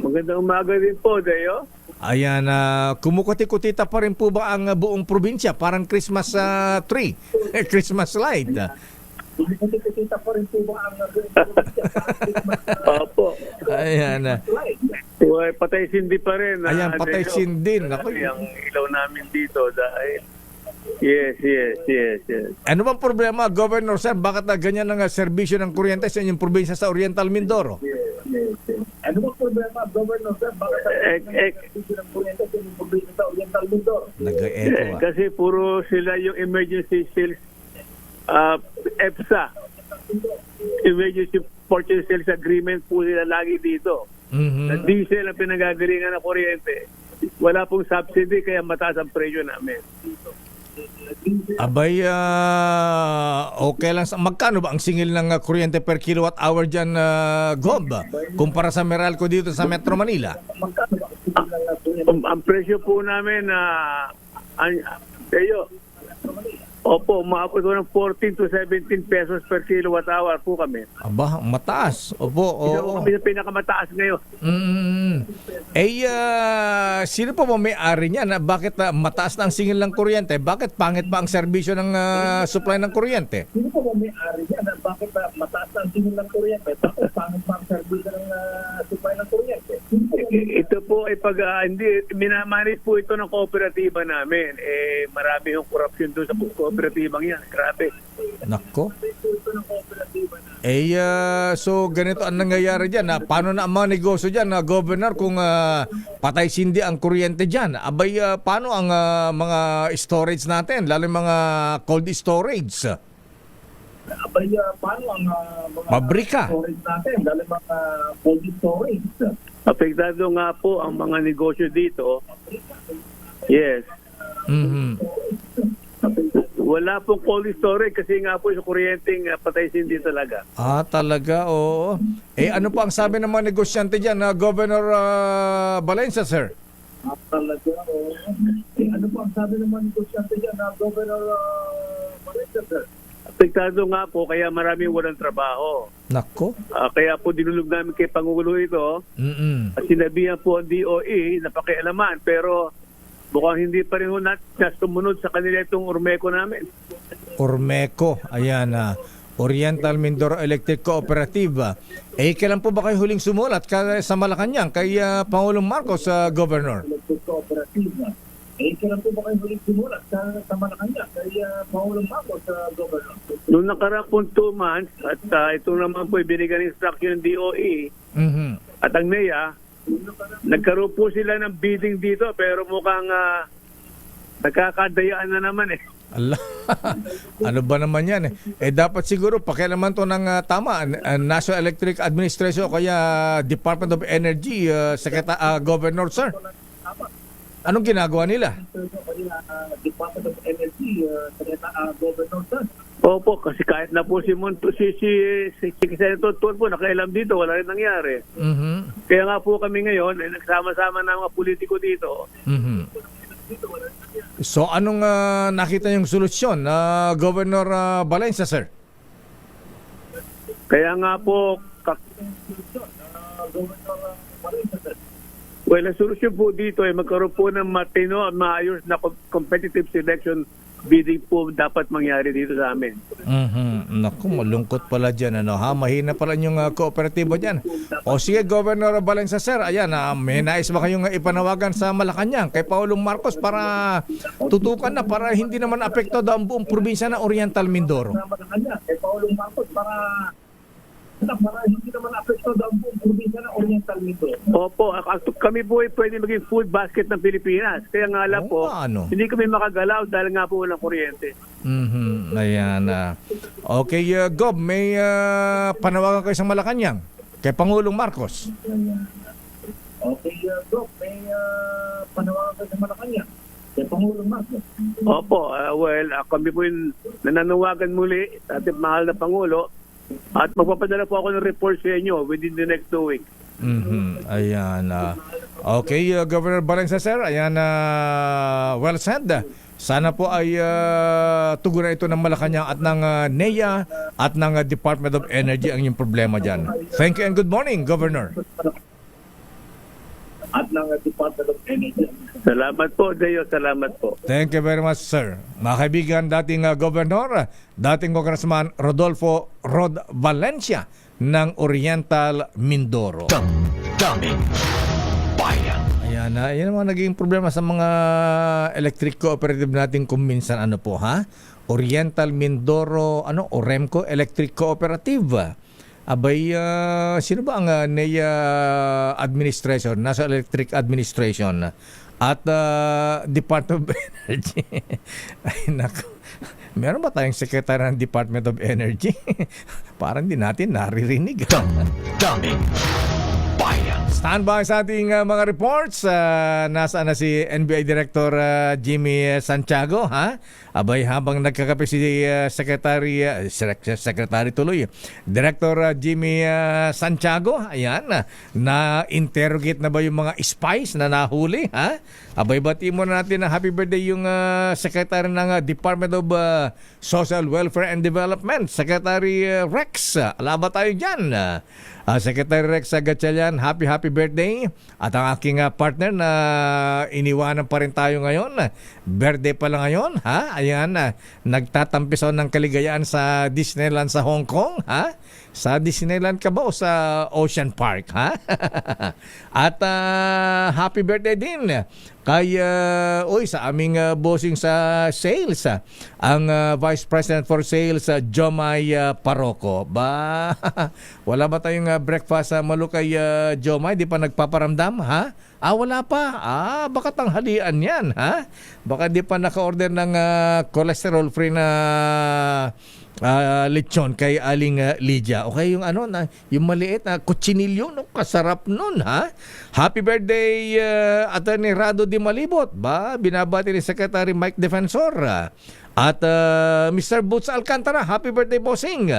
Magandang umaga din po, Deo. Ayan, kumukuti-kutita pa rin po ba ang buong probinsya? Parang Christmas tree, Christmas light. Kumukuti-kutita pa rin po ba ang Opo. Ayan. Patay sindi pa rin. Ayan, patay sindi. Ang ilaw namin dito dahil Yes. Ano bang problema, Governor, sir? Bakit ganyan ang serbisyo ng kuryente sa inyong probinsya sa Oriental Mindoro? Ano bang problema, Governor, sir? Bakit serbisyo ng kuryente sa inyong probinsya sa Oriental Mindoro? Nag-echo. Kasi puro sila yung emergency sales, EPSA, Emergency Purchase Sales Agreement po sila lagi dito. Na diesel ang pinagagalingan ng kuryente. Wala pong subsidy kaya mataas ang presyo namin. Abay, okay lang. Magkano ba ang singil ng kuryente per kilowatt hour dyan, Gob? Kumpara sa Meralco dito sa Metro Manila? Ang presyo po namin Opo, umabot ko ng 14 to 17 pesos per kilowatt hour po kami. Aba, mataas. Opo, oo. Kami sa pinakamataas ngayon. Sino po ba may-ari niyan? Bakit mataas na ang singil ng kuryente? Bakit pangit pa ang serbisyo ng supply ng kuryente? Sino po ba may-ari niyan? Bakit mataas na ang singil ng kuryente? Bakit pangit pa ang serbisyo ng supply ng kuryente? Ito po ay hindi minamanage po ito ng kooperatiba namin. Marami yung korupsyon doon sa kooperatibang yan. Grabe. Nako. So ganito ang nangyayari dyan. Paano na ang mga negosyo dyan, Governor, kung patay sindi ang kuryente dyan? Abay, paano ang mga storage natin, lalo yung mga cold storage? Abay, paano ang mga Pabrika. storage natin, lalo mga cold storage? Apektado nga po ang mga negosyo dito. Yes. Mhm. Wala pong cold storage kasi nga po sa kuryenteng patay sindi talaga. Talaga, oo. Ano po ang sabi ng mga negosyante dyan, Governor Valencia, sir? Talaga, ano po ang sabi ng mga negosyante dyan na Governor Valencia, sir? Apektado nga po kaya maraming walang trabaho. Nako. Kaya po dinulog namin kay Pangulo ito. At sinabihan po ang DOE na pakialaman pero mukhang hindi pa rin sumunod sa kanila itong Ormeco namin. Ormeco, ayan Oriental Mindoro Electric Cooperative. Kailan po ba kayo huling sumulat sa Malacanang kay Pangulong Marcos, Governor? Kailan po ba kayo huling sumulat sa Malacanang kay Pangulong Marcos, Governor? Noong nakaraan po 2 months at ito naman po ibinigay ng instruction ng DOE at ang NEA, nagkaroon po sila ng bidding dito pero mukhang nagkakadayaan na naman Allah. Ano ba naman yan dapat siguro pakialaman to ng tama National Electric Administration o kaya Department of Energy, Governor, sir. Anong ginagawa nila? Department of Energy, Governor, sir. Opo, kasi kahit na po si Senator Tulfo nakailam dito, wala rin nangyari. Kaya nga po kami ngayon, nagsama-sama na mga politiko dito. So anong nakita yung solusyon, Governor Valencia, sir? Kaya nga po, well, ang solusyon po dito ay magkaroon po ng matino at maayos na competitive selection bidding po dapat mangyari dito sa amin. Naku, malungkot pala dyan. Mahina pala yung kooperatiba dyan. O sige, Governor Valencia, sir, ayan, may nais ba kayong ipanawagan sa Malacanang kay Pangulong Marcos para tutukan na para hindi naman apektado ang buong probinsya ng Oriental Mindoro? Kay Pangulong Marcos para hindi naman apektado ang buong probinsya ng Oriental Mindoro. Opo, kami po ay pwede maging food basket ng Pilipinas. Kaya nga alam po, hindi kami makagalaw dahil nga po walang kuryente. Ayan. Okay, Gob, may panawagan kayo sa Malacanang kay Pangulong Marcos. Okay, Gob, may panawagan kayo sa Malacanang kay Pangulong Marcos. Opo, kami po yung nananawagan muli ating mahal na Pangulo. At magpapadala po ako ng report sa inyo within the next 2 weeks. Ayan. Okay, Governor Valencia, sir. Ayan, well said. Sana po ay tugunan ito ng Malacanang at ng NEA at ng Department of Energy ang yung problema dyan. Thank you and good morning, Governor. At ng Department of Energy. Salamat po, Deo. Salamat po. Thank you very much, sir. Mga kaibigan, dating Governor, dating Congressman Rodolfo Rod Valencia ng Oriental Mindoro. Daming bayan. Ayan, yan ang mga naging problema sa mga electric cooperative natin kung minsan Oriental Mindoro, Oremco Electric Cooperative. Abay, sino ba ang NEA Administration, National Electric Administration at Department of Energy? Ay, naku. Meron ba tayong secretary ng Department of Energy? Parang di natin naririnig. Daming bayan. Standby sa ating mga reports. Nasaan na si NBI Director Jimmy Santiago, Abay, habang nagkakape si Secretary tuloy, Director Jimmy Santiago, ayan, na-interrogate na ba yung mga spies na nahuli, Abay, bati mo natin na happy birthday yung Secretary ng Department of Social Welfare and Development, Secretary Rex. Alaba tayo dyan. Secretary Rex Gatchalian, happy happy birthday. At ang aking partner na iniwanan pa rin tayo ngayon. Birthday pa lang ngayon, ha? Ayan, nagtatampisaw ng kaligayahan sa Disneyland sa Hong Kong, ha? Sa Disneyland ka ba o sa Ocean Park, ha? At happy birthday din kay sa aming bossing sa sales, ang Vice President for Sales, Jomay Paroko. Ba, wala ba tayong breakfast Malu kay Jomay? Di pa nagpaparamdam, ha? Wala pa. Baka tanghalian yan, ha? Baka di pa naka-order ng cholesterol-free na lechon kay Aling Lydia. Okay, yung yung maliit na kutsinilyo, kasarap nun, ha? Happy birthday, Attorney Rado Di Malibot. Ba, binabati ni Secretary Mike Defensor. At Mr. Boots Alcantara, happy birthday, bossing.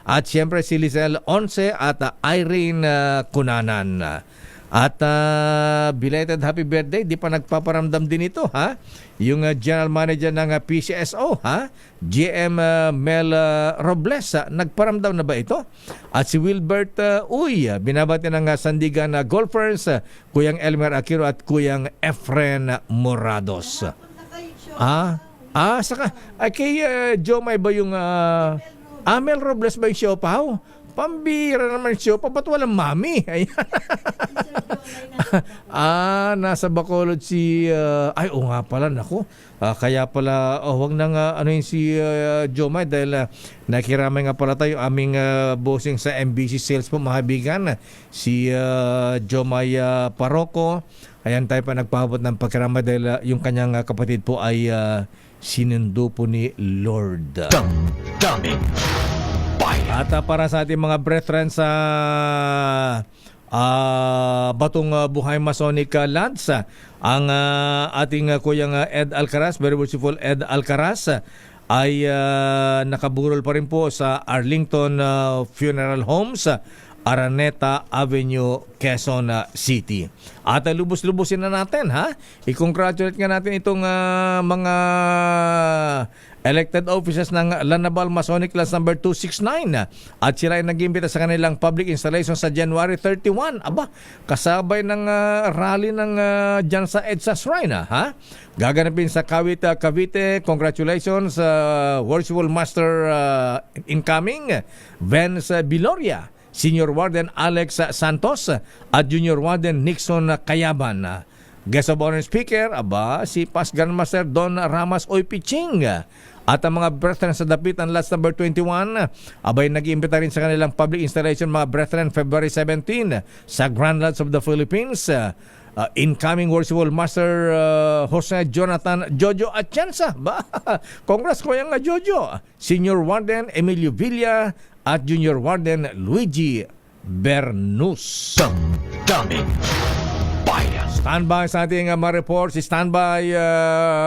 At siyempre si Lizelle Once at Irene Cunanan. At belated happy birthday, di pa nagpaparamdam din ito, ha? Yung General Manager ng PCSO, ha? GM Mel Robles, nagparamdam na ba ito? At si Wilbert Uy, binabati ng Sandigan Golfers, Kuyang Elmer Aquino at Kuyang Efren Morados. Saka kay Jomay ba yung Mel Robles ba yung siopaw? Pambira naman siya. Ba't walang mami? Nasa Bacolod si... oo nga pala, naku. Kaya pala, wag nang si Jomay dahil nakiramay nga pala tayo aming bossing sa MBC Sales po, mahabigan. Si Jomay Paroko. Ayan tayo pa nagpahabot ng pagkiramay dahil yung kanyang kapatid po ay sinundo po ni Lord. Daming Bayan. At para sa ating mga brethren sa Batong Buhay Masonic Lands, ang ating kuyang Ed Alcaraz, very worshipful Ed Alcaraz, ay nakaburol pa rin po sa Arlington Funeral Homes, Araneta Avenue, Quezon City. At lubos-lubusin na natin, ha? I-congratulate nga natin itong mga elected officers ng Lanabal Masonic Class number 269. At sila ay nag-imbita sa kanilang public installation sa January 31. Aba, kasabay ng rally ng dyan sa EDSA Shrine, ha? Gaganapin sa Cavite. Congratulations, Worshipful Master incoming, Vance Biloria, Senior Warden Alex Santos at Junior Warden Nixon Kayaban. Guest of honor speaker, si Past Grandmaster Don Ramas Oypiching. At ang mga brethren sa Dapitan Last number 21, nag-iimbita rin sa kanilang public installation mga brethren February 17 sa Grand Lodge of the Philippines. Incoming Worshipful Master Jose Jonathan Jojo Atienza. Congrats ko yung Jojo. Senior Warden Emilio Villa at Junior Warden Luigi Bernus. Daming Bayan. Standby sa ating ma-report si Standby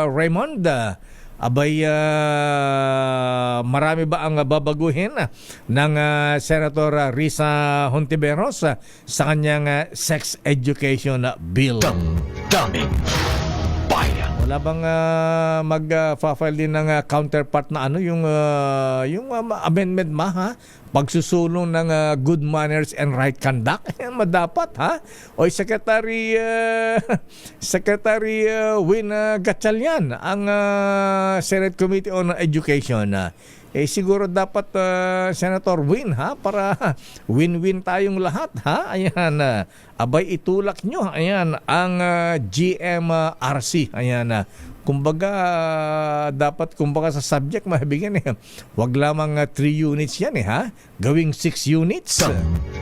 Raymond. Marami ba ang babaguhin ng Senator Risa Hontiveros sa kanyang sex education bill? Daming Bayan. Wala bang mag-file din ng counterpart na yung amendment pagsusulong ng good manners and right conduct? Madapat, ha? O Secretary Win Gatchalian, ang Senate Committee on Education. Siguro dapat Senator Win, ha? Para win-win tayong lahat, ha? Ayan, itulak nyo, ayan, ang GMRC, ayan, kumbaga dapat sa subject mabigyan wag lamang 3 units yan ha, gawing 6 units.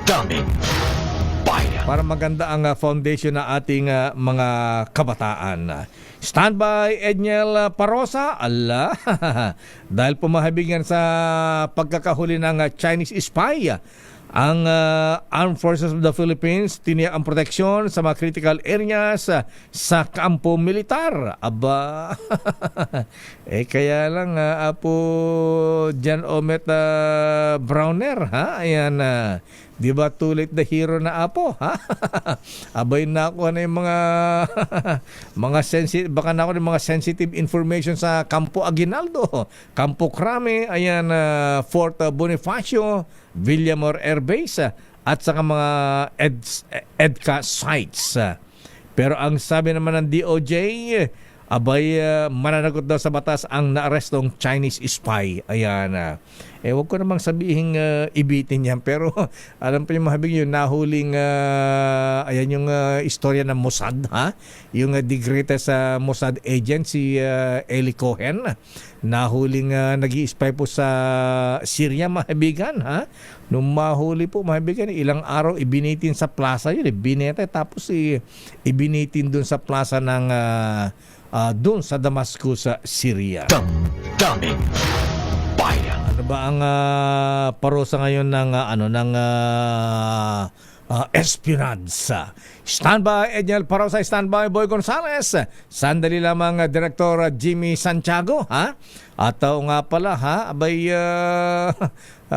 Daming Bayan. Para maganda ang foundation na ating mga kabataan. Standby Edniel Parosa, dahil pumahabigan sa pagkakahuli ng Chinese spy, ang Armed Forces of the Philippines tiniyak ang proteksyon sa mga critical areas sa kampo militar. Kaya lang Apo Jan Omet Browner, ha? Ayan, di ba too late the hero na Apo, ha? Abay na ako na yung mga sensitive, baka na ako ng mga sensitive information sa Campo Aguinaldo, Campo Crame, ayan, Fort Bonifacio, Villamor Air Base, at saka mga EDCA sites. Pero ang sabi naman ng DOJ, mananagot daw sa batas ang naarestong Chinese spy. Ayan. Wag ko namang sabihin ibitin yan. Pero alam pa yung mahabig yung nahuling, ayan yung istorya ng Mossad. Ha? Yung the greatest Mossad agent, si Eli Cohen. Nahuling nag-i-spy po sa Syria, mahabigan. Ha? Nung mahuli po, mahabigan, ilang araw ibinitin sa plaza yun. Binete, tapos ibinitin dun sa plaza ng doon sa Damascus sa Syria. Daming bayan. Ano ba ang parusa ngayon ng espionage? Standby, Edniel Parosa, standby, Boy Gonzales. Sandali lamang, Director Jimmy Santiago, ha? At nga pala, ha?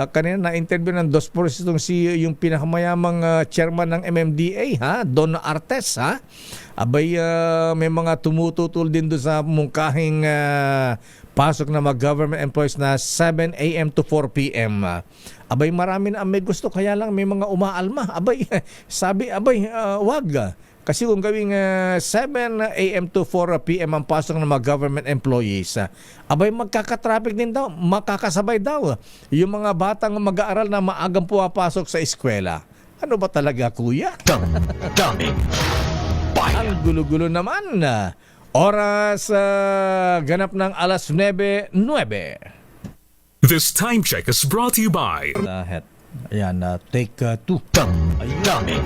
Kanina na-interview ng Dos Poros itong yung pinakamayamang chairman ng MMDA, ha? Don Artes, ha? May mga tumututol din doon sa mungkahing pasok na mga government employees na 7 a.m. to 4 p.m. Marami na may gusto, kaya lang may mga umaalma. Sabi, wag. Kasi kung gawing 7 a.m. to 4 p.m. ang pasok ng mga government employees, magkakatraffic din daw, makakasabay daw yung mga batang mag-aaral na maagang pumapasok sa eskwela. Ano ba talaga, kuya? Daming bayan. Ang gulo-gulo naman. Oras ganap ng 9:09. This time check is brought to you by Ayan, take 2. Daming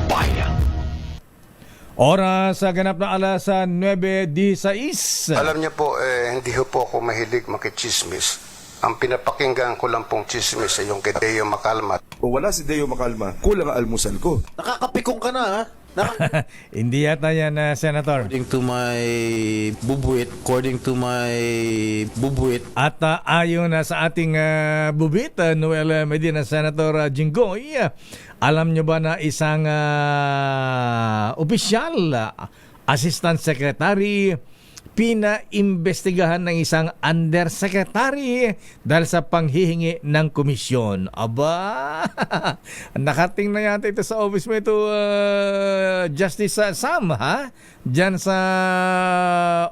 bayan. Oras ganap ng 9:16. Alam niyo po, hindi po ako mahilig makichismis. Ang pinapakinggan ko lang pong chismis ay yung kay Deo Macalma. Kung wala si Deo Macalma, kulang ang almusal ko. Nakakapikong ka na, ha? Hindi yata yan, Senator. According to my bubuit. At ayon sa ating bubit, Noel Medina, Senator Jinggoy, alam nyo ba na isang opisyal, Assistant Secretary, pinaimbestigahan ng isang undersecretary dahil sa panghihingi ng komisyon. Nakating na yata ito sa office mo ito, Justice Sam, ha? Diyan sa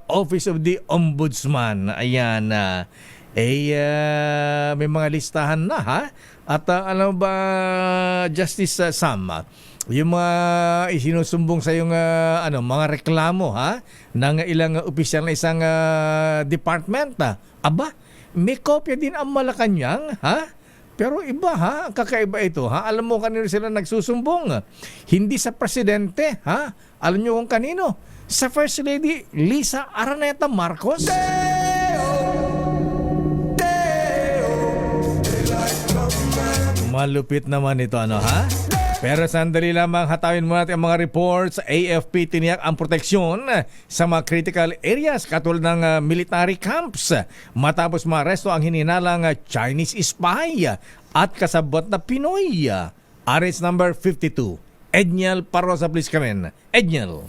Office of the Ombudsman. Ayan. May mga listahan na, ha? At alam ba, Justice Sam, yung mga isinusumbong sa yung mga reklamo, ha, ng ilang opisyal na isang department, may kopya din ang Malacanang, ha? Pero iba, ha, kakaiba ito, ha? Alam mo kanino sila nagsusumbong? Hindi sa presidente, ha? Alam niyo kung kanino? Sa First Lady Lisa Araneta Marcos. Malupit naman ito, ha? Pero sandali lamang, hatawin muna natin ang mga reports. AFP tiniyak ang proteksyon sa mga critical areas katulad ng military camps matapos maaresto ang hininalang Chinese spy at kasabot na Pinoy. Arrest number 52. Edniel Parosa, please come in. Edniel.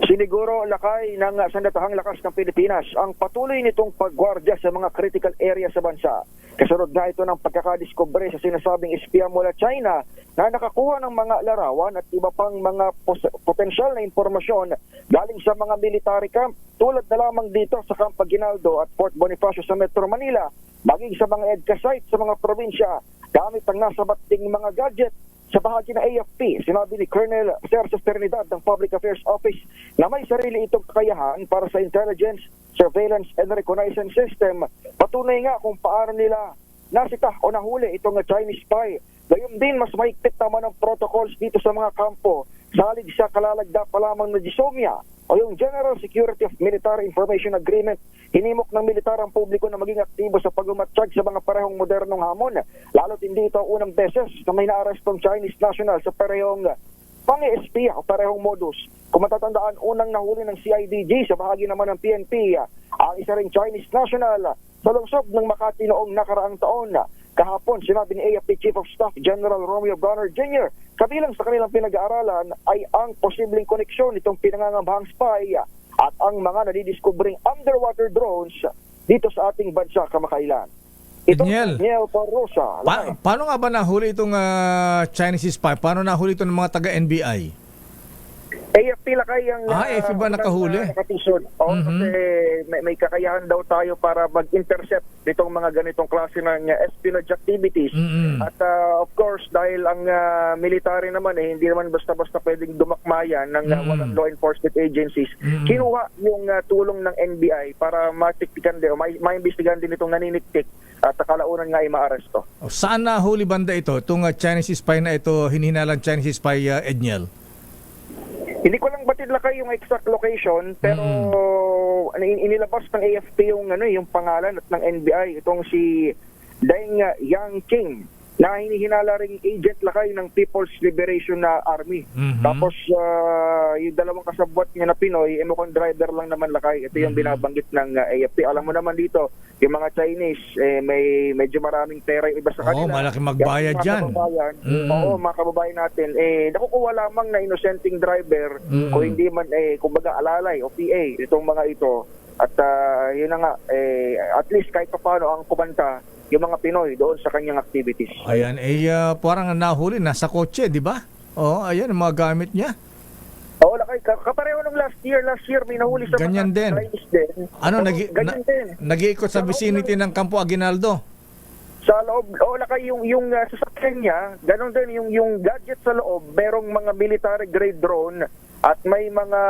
Siniguro lakay ng Sandatahang Lakas ng Pilipinas ang patuloy nitong paggwardya sa mga critical area sa bansa. Kasunod na ito ng pagkakadiskubre sa sinasabing espiya mula China na nakakuha ng mga larawan at iba pang mga potensyal na impormasyon galing sa mga military camp tulad na lamang dito sa Camp Aguinaldo at Fort Bonifacio sa Metro Manila, maging sa mga EDCA sites sa mga probinsya gamit ang nasabat ding mga gadget. Sa bahagi ng AFP, sinabi ni Colonel Sergio Trinidad ng Public Affairs Office na may sarili itong kakayahan para sa intelligence, surveillance, and reconnaissance system. Patunay nga kung paano nila nasita o nahuli itong Chinese spy. Gayun din, mas mahigpit naman ang protocols dito sa mga kampo. Salig sa kalalagda pa lamang na GSOMIA o yung General Security of Military Information Agreement, hinimok ng militar ang publiko na maging aktibo sa pag-umatsyag sa mga parehong modernong hamon. Lalo't hindi ito unang beses na may naarestong Chinese national sa parehong pang-espiya o parehong modus. Kung matatandaan, unang nahuli ng CIDG sa bahagi naman ng PNP ang isa ring Chinese national sa lungsod ng Makati noong nakaraang taon. Kahapon, sinabi ni AFP Chief of Staff General Romeo Bronner Jr., kabilang sa kanilang pinag-aaralan ay ang posibleng koneksyon nitong pinangangambahang spy at ang mga nadidiskubring underwater drones dito sa ating bansa kamakailan. Edniel, Daniel Parrosa. paano nga ba nahuli itong Chinese spy? Paano nahuli ito ng mga taga-NBI? AFP lakay ang AFP ba nakahuli? nakatisod. Oo, kasi may kakayahan daw tayo para mag-intercept nitong mga ganitong klase ng espionage activities. At of course, dahil ang military naman hindi naman basta-basta pwedeng dumakmayan ng walang law enforcement agencies. Kinuha yung tulong ng NBI para matiktikan din o maimbestigahan din itong naniniktik at kalaunan nga ay maaresto. Saan nahuli banda ito? Itong Chinese spy na ito, hinihinalang Chinese spy, Edniel? Hindi ko lang batid lakay yung exact location, pero inilabas ng AFP yung pangalan at ng NBI, itong si Deng Yangqing, na hinihinala ring agent lakay ng People's Liberation Army. Tapos yung dalawang kasabwat niya na Pinoy, mukhang driver lang naman lakay. Ito yung binabanggit ng AFP. Alam mo naman dito, yung mga Chinese, may medyo maraming pera yung iba sa kanila. Malaki magbayad dyan. Oo, mga kababayan natin, nakukuha lamang na inosenteng driver o hindi man, kumbaga alalay o PA, itong mga ito. At yun na nga, at least kahit pa paano ang kumanta yung mga Pinoy doon sa kanyang activities. Ayan, parang nahuli, nasa kotse, di ba? Ayan, ang mga gamit niya. Oo, kapareho ng last year may nahuli sa ganyan mga din. Chinese din. Ganyan din. Nag-iikot sa vicinity ng Campo Aguinaldo. Sa loob, lakay yung sasakyan niya, ganun din yung gadget sa loob, merong mga military grade drone at may mga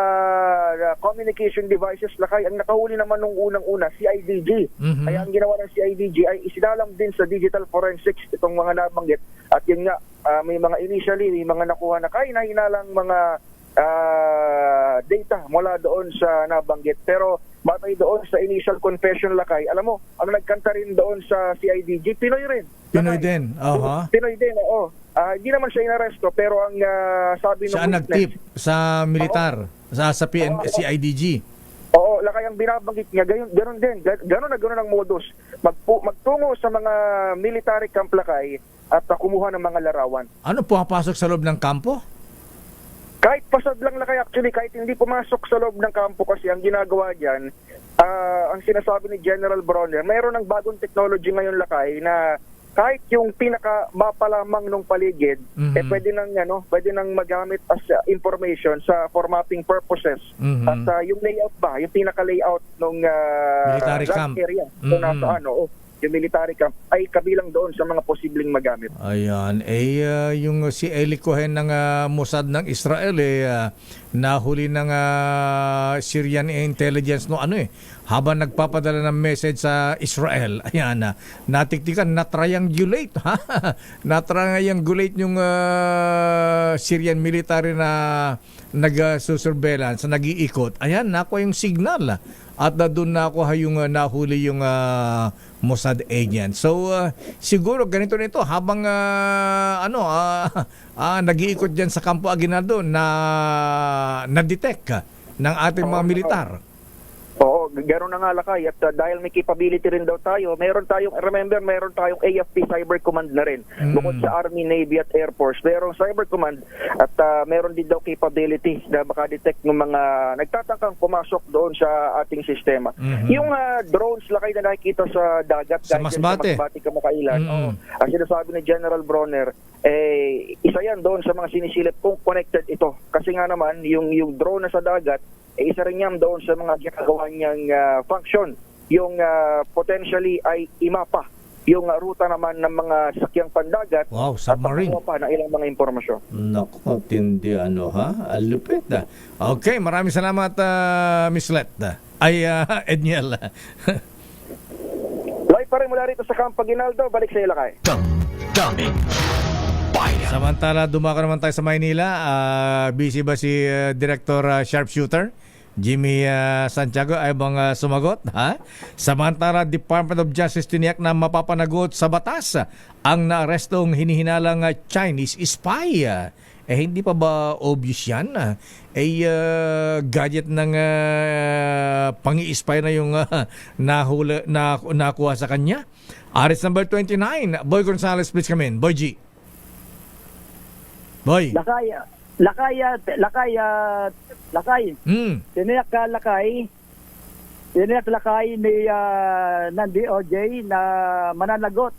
communication devices lakay. Ang nakahuli naman nung unang-una, CIDG. Kaya ang ginawa ng CIDG ay isinalang din sa digital forensics itong mga nabanggit. At yun nga, may mga initially, may mga nakuha na hinalang mga data mula doon sa nabanggit. Pero batay doon sa initial confession lakay, alam mo, ang nagkanta rin doon sa CIDG, Pinoy rin. Pinoy din, Pinoy din, oo. Hindi naman siya inaresto, pero ang sabi ng siya nag-tip sa militar, sa CIDG. Oo, lakay ang binabanggit niya, ganoon din, ganoon ang modus. Magtungo sa mga military camp lakay at kumuha ng mga larawan. Ano, pumapasok sa loob ng kampo? Kahit pasad lang lakay, actually, kahit hindi pumasok sa loob ng kampo, kasi ang ginagawa dyan, ang sinasabi ni General Bronner, mayroon ng bagong technology ngayon lakay na kahit yung pinaka-mapa lamang ng paligid, pwede nang magamit as information sa for mapping purposes. At yung layout ba, yung pinaka-layout ng military camp area, yung military camp ay kabilang doon sa mga posibleng magamit. Ayan, yung si Eli Cohen ng Mossad ng Israel nahuli ng Syrian intelligence habang nagpapadala ng message sa Israel. Ayan, natiktikan, na-triangulate yung Syrian military na nag-surveillance, nag-iikot. Ayan, nakuha yung signal. At doon nakuha yung nahuli yung Mossad agent. So siguro ganito nito habang nag-iikot diyan sa Campo Aguinaldo na detect ng ating mga militar. Oo, ganoon na nga lakay. At dahil may capability rin daw tayo, meron tayong AFP Cyber Command na rin. Bukod sa Army, Navy at Air Force, merong Cyber Command at meron din daw capability na makadetect ng mga nagtatangkang pumasok doon sa ating sistema. Yung drones lakay na nakikita sa dagat, sa Masbate kamakailan, ang sinasabi ni General Bronner, isa yan doon sa mga sinisilip kung connected ito. Kasi nga naman, yung drone na sa dagat, isa rin yan doon sa mga ginagawa niyang function. Yung potentially ay imapa yung ruta naman ng mga sakyang pandagat. Wow, submarine. At pa ng ilang mga impormasyon. Naku, tindi alupit. Okay, maraming salamat Miss Let. Edniel. Live pa rin mula rito sa Campo Aguinaldo, balik sa Ilacay. Daming bayan. Samantala, dumako naman tayo sa Maynila. Busy ba si Director Sharpshooter Jimmy Santiago ay bang sumagot? Samantala, Department of Justice tiniyak na mapapanagot sa batas ang naarestong hinihinalang Chinese spy. Hindi pa ba obvious yan? Gadget ng pangi-spy na yung nakuha sa kanya. Aris number 29, Boy Gonzales, please come in. Boy G. Boy. Lakay. Tiniyak ka lakay. Iniaklakay ni ng DOJ na mananagot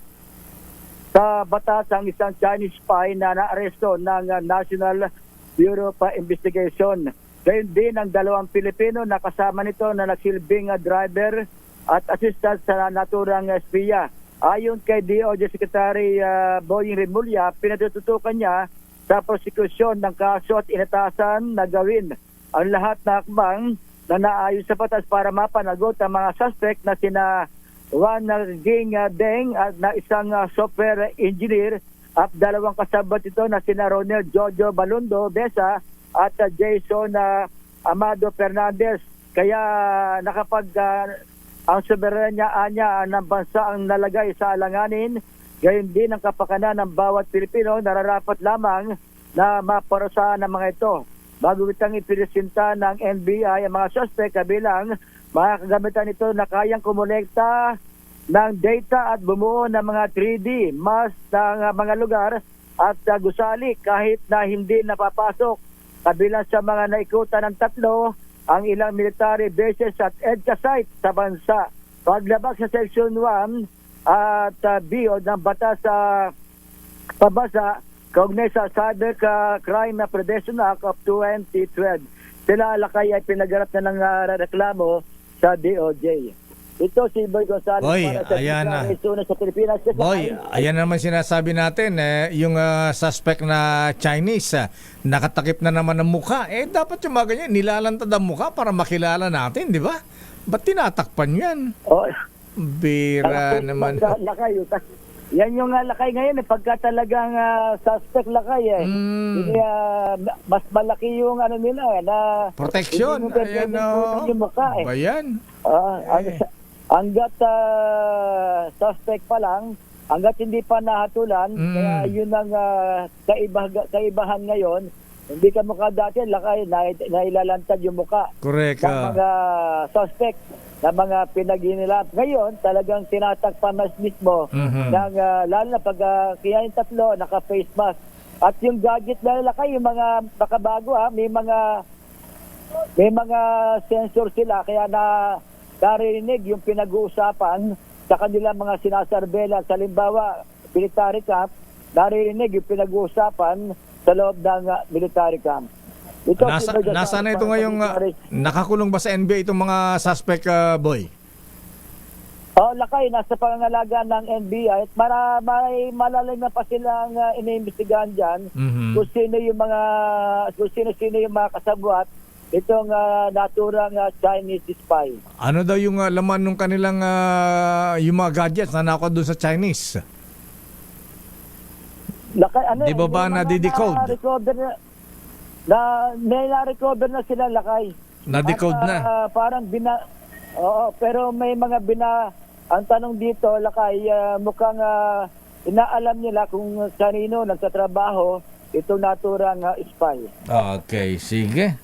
sa batas ang isang Chinese spy na naaresto ng National Bureau of Investigation. Gayun din ang 2 Pilipino na kasama nito na nagsilbing driver at assistant sa naturang espiya. Ayon kay DOJ Secretary Boying Remulla, pinatututukan niya sa prosekusyon ng kaso at inatasan na gawin ang lahat na hakbang na naayos sa batas para mapanagot ang mga suspect na sina Juan Ging Deng at na isang software engineer at 2 kasabot ito na sina Ronel Jojo Balundo Besa at Jason Amado Fernandez. Kaya nakapag ang soberanya ng bansa ang nalagay sa alanganin, gayon din ang kapakanan ng bawat Pilipino, nararapat lamang na maparusahan ng mga ito. Bago itang ipiresinta ng NBI ang mga suspect kabilang mga kagamitan ito na kayang kumolekta ng data at bumuo ng mga 3D maps ng mga lugar at gusali kahit na hindi napapasok. Kabilang sa mga naikutan ng 3 ang ilang military bases at EDCA sites sa bansa. Paglabag sa Section 1 at B ng batas sa pabasa kaugnay sa Cyber Crime Prevention Act of 2012. Sila lakay ay pinagarap na ng reklamo sa DOJ. Ito si Boy Gonzales Boy, para sa ayan na. sa Pilipinas. Boy, ayan naman sinasabi natin, yung suspect na Chinese, nakatakip na naman ang mukha. Dapat yung mga ganyan, nilalantad ang mukha para makilala natin, di ba? Ba't tinatakpan yan? Oh, bira naman. Lakay, yan yung lakay ngayon, pagka talagang suspect lakay hindi, mas malaki yung ano nila na protection. Ayan yung mukha ba yan? Hanggat suspect pa lang, hanggat hindi pa nahatulan, kaya yun ang kaibahan ngayon. Hindi ka mukha dati, lakay, nailalantad yung mukha. Correct. Ng mga suspect, na mga pinaginilap. Ngayon, talagang tinatakpan mas mismo ng, lalo na pag kaya yung 3, naka-face mask. At yung gadget na lakay, yung mga makabago, may mga sensor sila, kaya narinig yung pinag-uusapan sa kanilang mga sinasarbela. Sa limbawa, military camp, narinig yung pinag-uusapan sa loob ng military camp. Nasa na ito ngayong nakakulong ba sa NBA itong mga suspect, Boy? Lakay, nasa pangangalaga ng NBI at may malalim na pa silang iniimbestigahan dyan kung sino yung mga kasabwat itong naturang Chinese spy. Ano daw yung laman ng kanilang yung mga gadgets na nakuha doon sa Chinese? Lakay, di ba ba na-decode? Na-recover na sila lakay. Na-decode na? Parang pero may mga ang tanong dito lakay, mukhang inaalam nila kung kanino nagtatrabaho itong naturang spy. Okay, sige.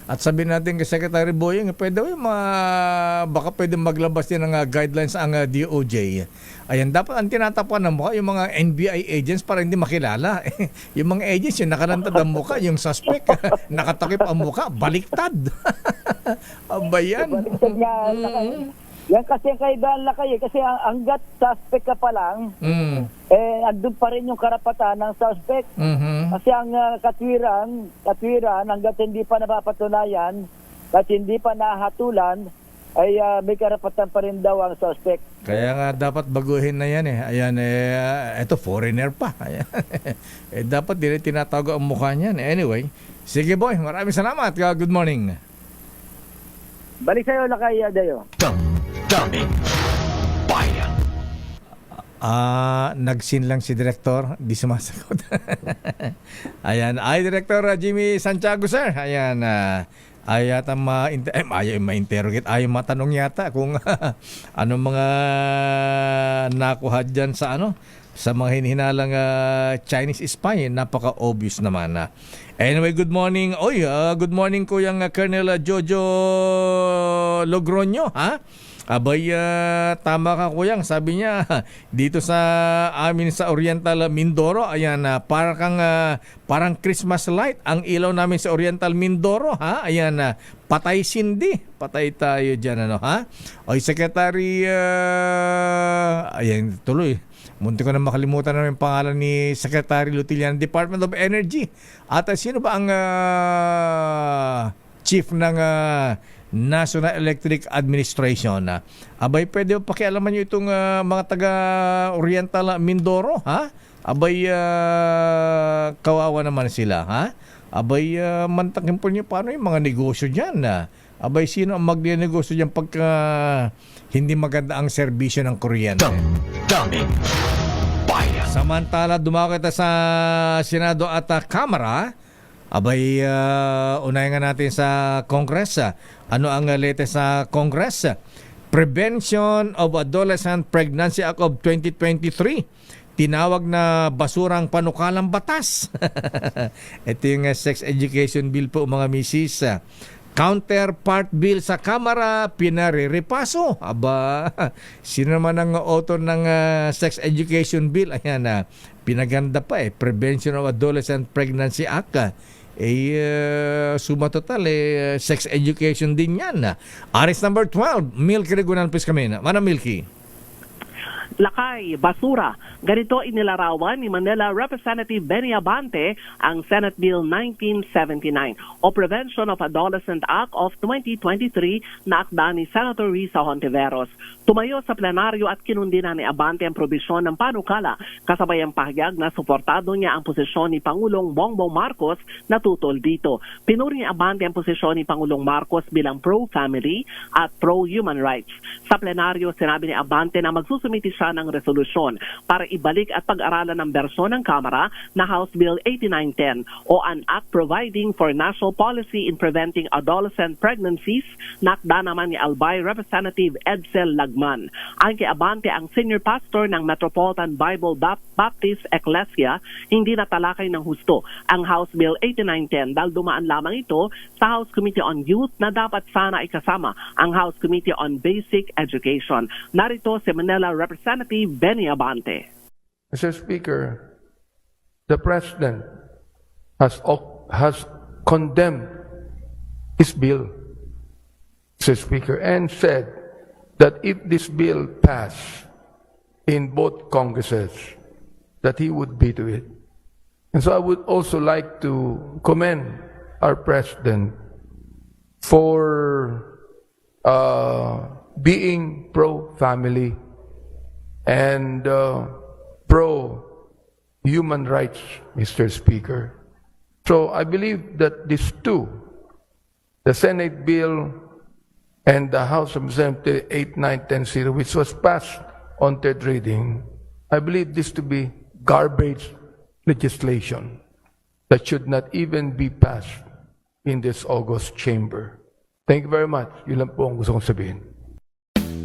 At sabihin natin kay Secretary Boying, baka pwede maglabas din ng guidelines ang DOJ. Ayan, dapat ang tinatapuan ng mukha yung mga NBI agents para hindi makilala. Yung mga agents, yung nakalantad ang mukha, yung suspect, nakatakip ang mukha, baliktad. Aba yan. Baliktad nga, yan kasi ang kaibahan lakay kasi hanggat suspect ka pa lang, andun pa rin yung karapatan ng suspect. Kasi ang katwiran, hanggat hindi pa napapatunayan at hindi pa nahatulan, ay may karapatan pa rin daw ang suspect. Kaya nga dapat baguhin na yan Ayan, eto foreigner pa. Ayan. Dapat hindi tinatago ang mukha niyan. Anyway, sige Boy, maraming salamat. Good morning. Balik sa'yo lakay, Dayo. Daming bayan. Nagsin lang si Director, di sumasagot. Ayan, Director Jimmy Santiago, sir. Ayan, ayaw ma-interrogate, ayaw matanong yata kung anong mga nakuha dyan sa mga hinihinalang Chinese spy. Napaka-obvious naman. Anyway, good morning. Good morning Kuyang Colonel Jojo Logroño, ha? Abay, tama ka Kuyang, sabi niya dito sa amin sa Oriental Mindoro, ayan, parang Christmas light ang ilaw namin sa Oriental Mindoro, ha? Ayan, patay sindi. Patay tayo dyan, ano, ha? O, Secretary, ayan, tuloy. Munti ko na makalimutan na yung pangalan ni Secretary Lutilian, Department of Energy. At sino ba ang chief ng National Electric Administration? Abay, pwede ba pakialaman nyo itong mga taga-Oriental Mindoro, ha? Abay, kawawa naman sila, ha? Abay, mantakin po nyo paano yung mga negosyo dyan, Abay, sino ang magnegosyo dyan pagka hindi maganda ang serbisyo ng kuryente? Daming bayan. Samantala, dumako kita sa Senado at Kamara. Abay, unahin nga natin sa Congress. Ano ang latest sa Congress? Prevention of Adolescent Pregnancy Act of 2023. Tinawag na basurang panukalang batas. Ito yung sex education bill po, mga misis. Counterpart bill sa Kamara, pinariripaso. Aba, sino naman ang author ng sex education bill? Ayan, pinaganda pa Prevention of Adolescent Pregnancy Act. Suma total, sex education din yan. Aris number 12, Milky Regunan, please kami. Mana Milky? Lakay, basura. Ganito inilarawan ni Manila Representative Benny Abante ang Senate Bill 1979 o Prevention of Adolescent Act of 2023 na akda ni Senator Risa Hontiveros. Tumayo sa plenaryo at kinundina ni Abante ang probisyon ng panukala kasabay ang pahayag na suportado niya ang posisyon ni Pangulong Bongbong Marcos na tutol dito. Pinuri ni Abante ang posisyon ni Pangulong Marcos bilang pro-family at pro-human rights. Sa plenaryo, sinabi ni Abante na magsusumiti siya ng resolusyon para ibalik at pag-aralan ng bersyon ng Kamara na House Bill 8910 o an act providing for national policy in preventing adolescent pregnancies na akda naman ni Albay Representative Edsel Lagman. Ang kay Abante, ang senior pastor ng Metropolitan Bible Baptist Ecclesia, hindi natalakay ng husto ang House Bill 8910 dahil dumaan lamang ito sa House Committee on Youth na dapat sana ikasama ang House Committee on Basic Education. Narito si Manila Representative Benny Abante. Mr. Speaker, the President has condemned this bill, Mr. Speaker, and said that if this bill passed in both Congresses, that he would veto it. And so I would also like to commend our President for being pro-family and pro-human rights, Mr. Speaker. So I believe that these two, the Senate bill and the House of Representatives 8910, which was passed on third reading, I believe this to be garbage legislation that should not even be passed in this August chamber. Thank you very much. Yun lang po ang gusto kong sabihin.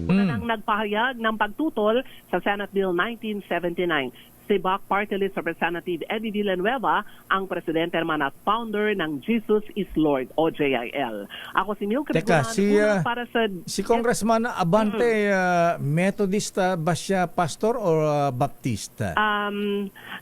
Una nang nagpahayag ng pagtutol sa Senate Bill 1979. Si BAC Party List Representative Eddie Villanueva ang presidente naman at founder ng Jesus is Lord o JIL. Ako si Milky Regunan para sa si Congressman Abante, Methodista ba siya, pastor o Baptista?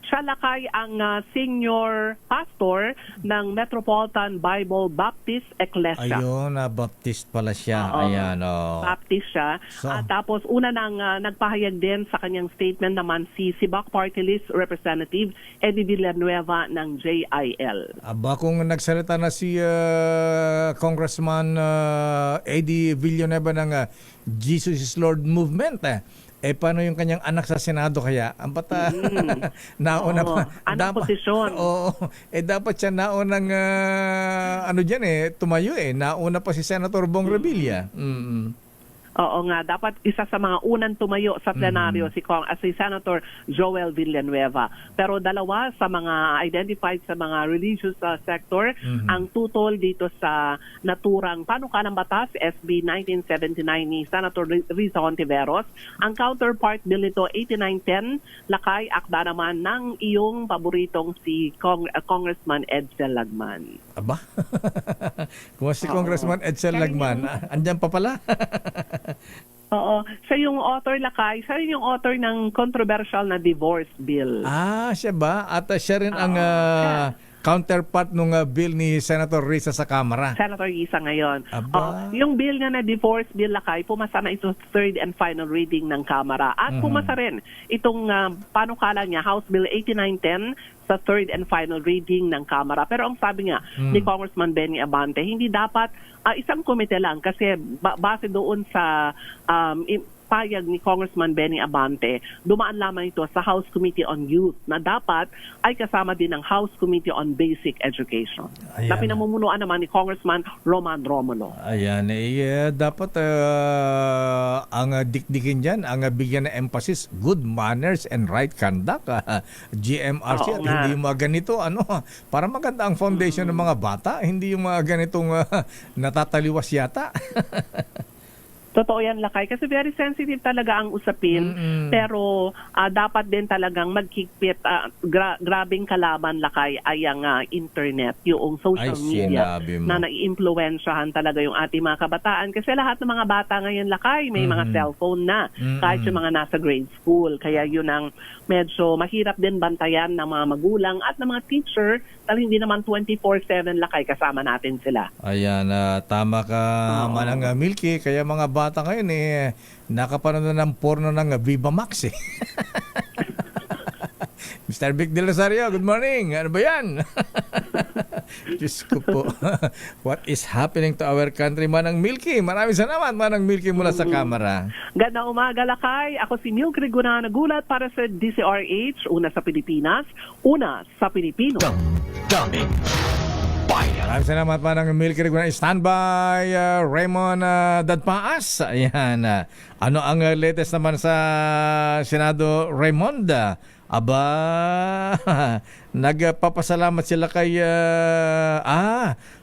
Siya lakay ang senior pastor ng Metropolitan Bible Baptist Ecclesia. Ayun, Baptist pala siya. Ayan, Baptist siya. So, tapos una nang nagpahayag din sa kanyang statement naman si BAC Party List Representative Eddie Villanueva ng JIL. Aba, kung nagsalita na si Congressman Eddie Villanueva ng Jesus is Lord movement, paano yung kanyang anak sa Senado kaya? Ang bata, nauna pa. Anong posisyon? Dapat siya naunang, tumayo nauna pa si Senator Bong Revilla. Oo nga, dapat isa sa mga unang tumayo sa plenaryo si Senator Joel Villanueva. Pero dalawa sa mga identified sa mga religious sector ang tutol dito sa naturang panukalang batas, SB 1979 ni Senator Risa Hontiveros. Ang counterpart bill nito, 8910, lakay akda naman ng iyong paboritong si Congressman Edsel Lagman. Aba? Kung si Congressman Edsel Lagman, andyan pa pala? Oo. Siya yung author, lakay. Siya yung author ng controversial na divorce bill. Siya ba? At siya rin ang counterpart nung bill ni Senator Risa sa Kamara. Senator Risa ngayon. Aba. Yung bill nga na divorce bill, Lakay, pumasa na ito third and final reading ng Kamara. At pumasa rin itong panukala niya, House Bill 8910, sa third and final reading ng Kamara. Pero ang sabi nga ni Congressman Benny Abante, hindi dapat isang komite lang kasi base doon sa payag ni Congressman Benny Abante, dumaan lamang ito sa House Committee on Youth na dapat ay kasama din ng House Committee on Basic Education. Ayan. Na pinamumunuan naman ni Congressman Roman Romulo. Ayan, dapat ang dikdikin dyan, ang bigyan ng emphasis, good manners and right conduct. GMRC, Oo at nga. hindi yung mga ganito, para maganda ang foundation ng mga bata, hindi yung mga ganitong natataliwas yata. Totoo yan, Lakay. Kasi very sensitive talaga ang usapin. Pero dapat din talagang magkikpit. Grabing kalaban, Lakay, ay ang internet, yung social Ay, media sinabi mo. na nai-impluensyahan talaga yung ating mga kabataan. Kasi lahat ng mga bata ngayon, Lakay, may mga cellphone na. Kahit yung mga nasa grade school. Kaya yun ang medyo mahirap din bantayan ng mga magulang at ng mga teacher dahil hindi naman 24/7, Lakay, kasama natin sila. Ayan, tama ka, Manang Milky. Kaya mga bata ngayon nakapanood na ng porno ng Viva Max Mr. Vic De Rosario, good morning. Ano ba yan? Diyos ko po. What is happening to our country, Manang Milky? Maraming salamat, Manang Milky, mula sa Kamara. Gandang umaga, Lakay. Ako si Milk Riguna, nagulat para sa DCRH. Una sa Pilipinas, una sa Pilipino. Daming bayan. Maraming salamat, Manang Milky Riguna. Standby, Raymond Dadpaas. Ayan. Ano ang latest naman sa Senado, Raymond? Aba, nagpapasalamat sila kay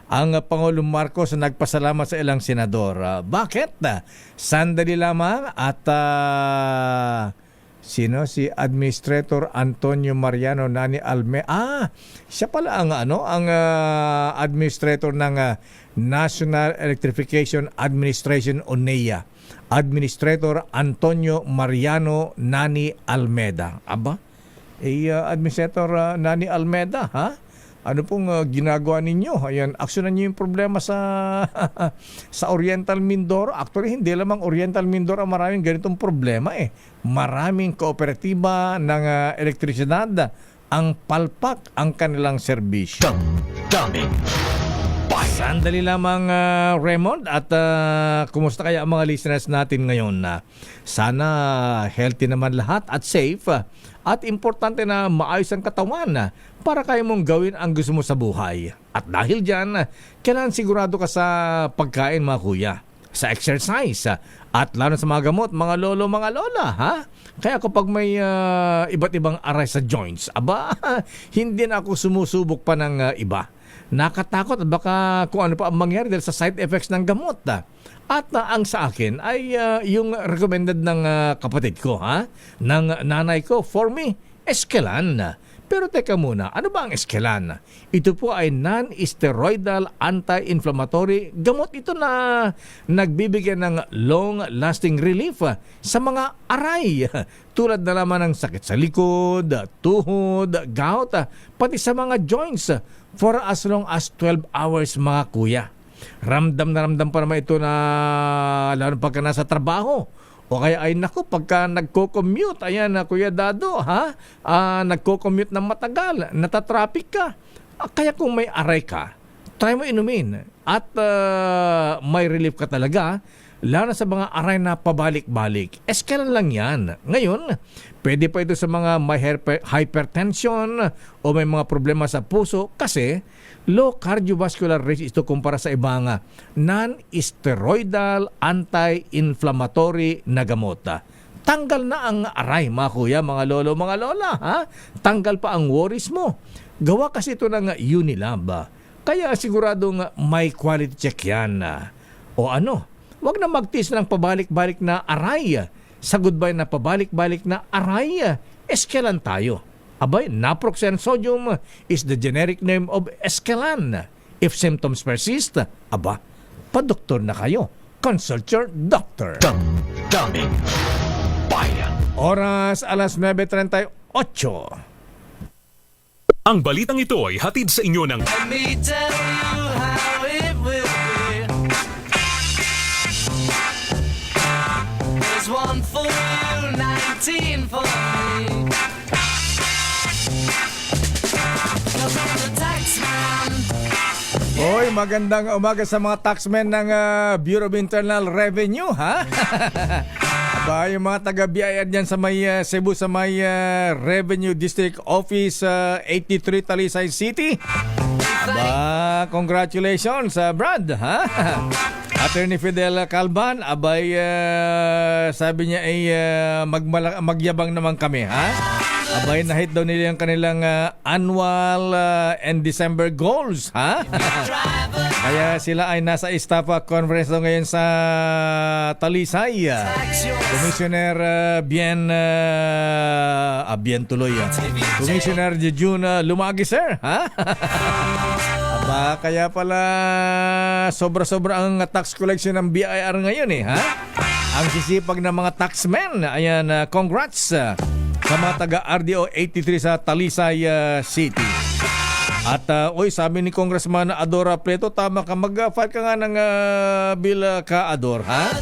ang Pangulong Marcos nagpasalamat sa ilang senador. Bakit? Sandali lamang at sino si Administrator Antonio Mariano Nani Almeida. Siya pala ang administrator ng National Electrification Administration o NEA. Administrator Antonio Mariano Nani Almeida. Aba, Administrator Nani Almeida, ha? Ano pong ginagawa ninyo? Ayan, aksyonan niyo yung problema sa sa Oriental Mindoro. Actually, hindi lamang Oriental Mindoro ang maraming ganitong problema Maraming kooperatiba ng elektrisidad ang palpak ang kanilang serbisyo. Daming Sandali lamang, Raymond, at kumusta kaya ang mga listeners natin ngayon? Sana healthy naman lahat at safe at importante na maayos ang katawan para kaya mong gawin ang gusto mo sa buhay. At dahil dyan, kailangan sigurado ka sa pagkain, mga kuya, sa exercise, at lalo sa mga gamot, mga lolo, mga lola, ha? Kaya kapag may iba't ibang aray sa joints, hindi na ako sumusubok pa ng iba. Nakatakot at baka kung ano pa ang mangyari dahil sa side effects ng gamot. At ang sa akin ay yung recommended ng kapatid ko, ng nanay ko, for me, Eskelan. Pero teka muna, ano ba ang Eskelan? Ito po ay non-steroidal anti-inflammatory gamot. Ito na nagbibigay ng long-lasting relief sa mga aray. Tulad na naman ng sakit sa likod, tuhod, gout, pati sa mga joints for as long as 12 hours, mga kuya. Ramdam na ramdam pa naman ito na lalo pagka nasa trabaho. O kaya ay naku, pagka nagko-commute, ayan na Kuya Dado, nagko-commute ng matagal, natatraffic ka. Kaya kung may aray ka, try mo inumin at may relief ka talaga, lalo sa mga aray na pabalik-balik. Eskelan lang yan. Ngayon, pwede pa ito sa mga may hypertension o may mga problema sa puso kasi low cardiovascular risk ito kumpara sa ibang non-steroidal anti-inflammatory na gamot. Tanggal na ang aray, mga kuya, mga lolo, mga lola. Tanggal pa ang worries mo. Gawa kasi ito ng Unilab. Kaya siguradong may quality check yan. O ano? Huwag na magtiis ng pabalik-balik na aray. Sa goodbye na pabalik-balik na aray, Eskelan tayo. Abay, naproxen sodium is the generic name of Eskelan. If symptoms persist, pa-doktor na kayo. Consult your doctor. Daming bayan. Oras alas 9:38. Ang balitang ito ay hatid sa inyo ng Hoy, magandang umaga sa mga taxmen ng Bureau of Internal Revenue, ha? Aba, yung mga taga-BIR dyan sa may Cebu, sa may Revenue District Office 83 Talisay City. Aba, congratulations, Brad, ha? Attorney Fidel Calban, abay, sabi niya ay magyabang naman kami, ha? Abay, nahit daw nila yung kanilang annual and December goals, ha? Kaya sila ay nasa staff conference daw ngayon sa Talisay. Commissioner Bien tuloy. Commissioner Jejun Lumagi, sir, ha? Aba, kaya pala sobra-sobra ang tax collection ng BIR ngayon, ha? Ang sisipag ng mga taxmen. Ayan, congrats sa mga taga-RDO 83 sa Talisay City. At sabi ni Congressman Adora Preto, tama ka, mag-file ka nga ng bill ka, Ador, ha?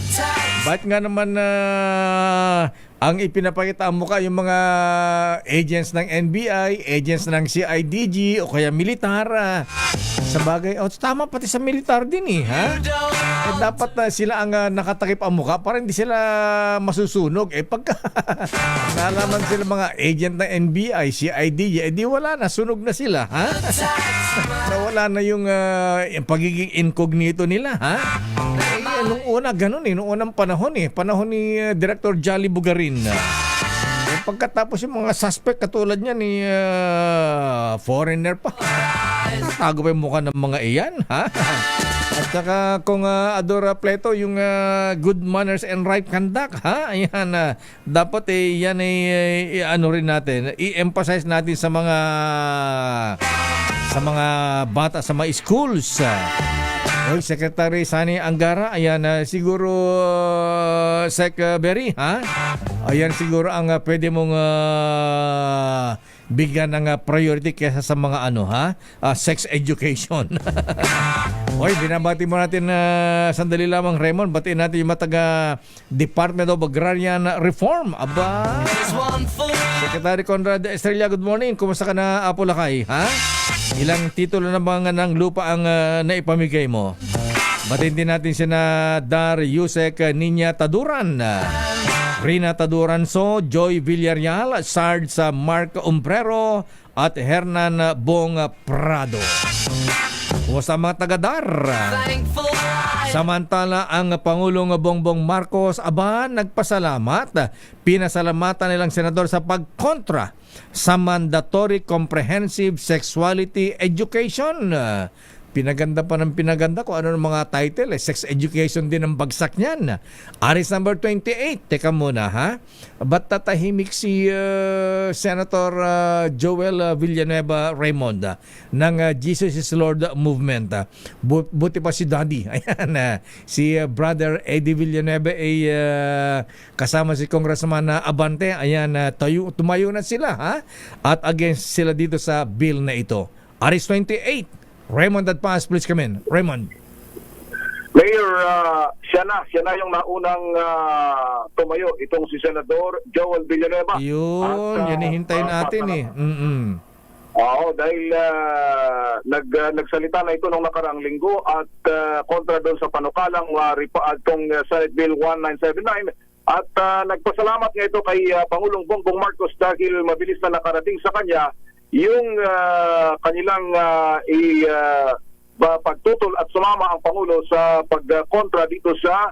Ba't nga naman ang ipinapakita mo ka yung mga agents ng NBI, agents ng CIDG o kaya militar? Sa bagay, tama pati sa militar din, ha? Dapat sila ang nakatakip ang mukha para hindi sila masusunog. Pagka nalaman sila mga agent ng NBI, CIDG, di wala na, sunog na sila, ha? Nawala na yung pagiging incognito nila, ha? Nung una, ganun nung unang panahon ni Director Jolly Bugarin. Pagkatapos yung mga suspect katulad niya ni foreigner pa, tago pa yung mukha ng mga iyan, ha? At saka kung Adora Pleto, yung good manners and right conduct, ha? Ayan, dapat yan ano rin natin, i-emphasize natin sa mga bata, sa mga schools. Secretary Sani Angara, ayan, siguro Sec Berry, ha? Ayan siguro ang pwede mong bigyan ng priority kaysa sa mga sex education. Binabati mo natin sandali lamang, Raymond. Batiin natin yung mataga Department of Agrarian Reform. Aba, Secretary Conrad Estrella, good morning. Kumusta ka na, Apolacay, ha? Ilang titulo na mga ng lupa ang naipamigay mo? Batiin din natin sina Dar Yusek Niña Taduran, Rina Taduranso, Joy Villarreal, Sarge Mark Umbrero at Hernan Bong Prado. Kumusta mga taga-Dar? Samantala, ang Pangulong Bongbong Marcos, nagpasalamat. Pinasalamatan nilang senador sa pagkontra sa mandatory comprehensive sexuality education. Pinaganda pa ng pinaganda kung ano ng mga title. Sex education din ang bagsak niyan. Aris number 28. Teka muna, ha? Ba't tatahimik si Senator Joel Villanueva Raymond ng Jesus is Lord movement? Buti pa si Daddy. Ayan, si Brother Eddie Villanueva ay kasama si Congressman Abante. Ayan, tumayo na sila, ha? At against sila dito sa bill na ito. Aris 28. Raymond at Paz, please come in. Raymond. Mayor, siya na yung naunang tumayo, itong si Senador Joel Villanueva. Yun, yan hintayin natin Oo, dahil nagsalita na ito nung nakaraang linggo at kontra doon sa panukalang itong Senate Bill 1979 at nagpasalamat nga ito kay Pangulong Bongbong Marcos dahil mabilis na nakarating sa kanya yung kanilang pagtutol at sumama ang Pangulo sa pagkontra dito sa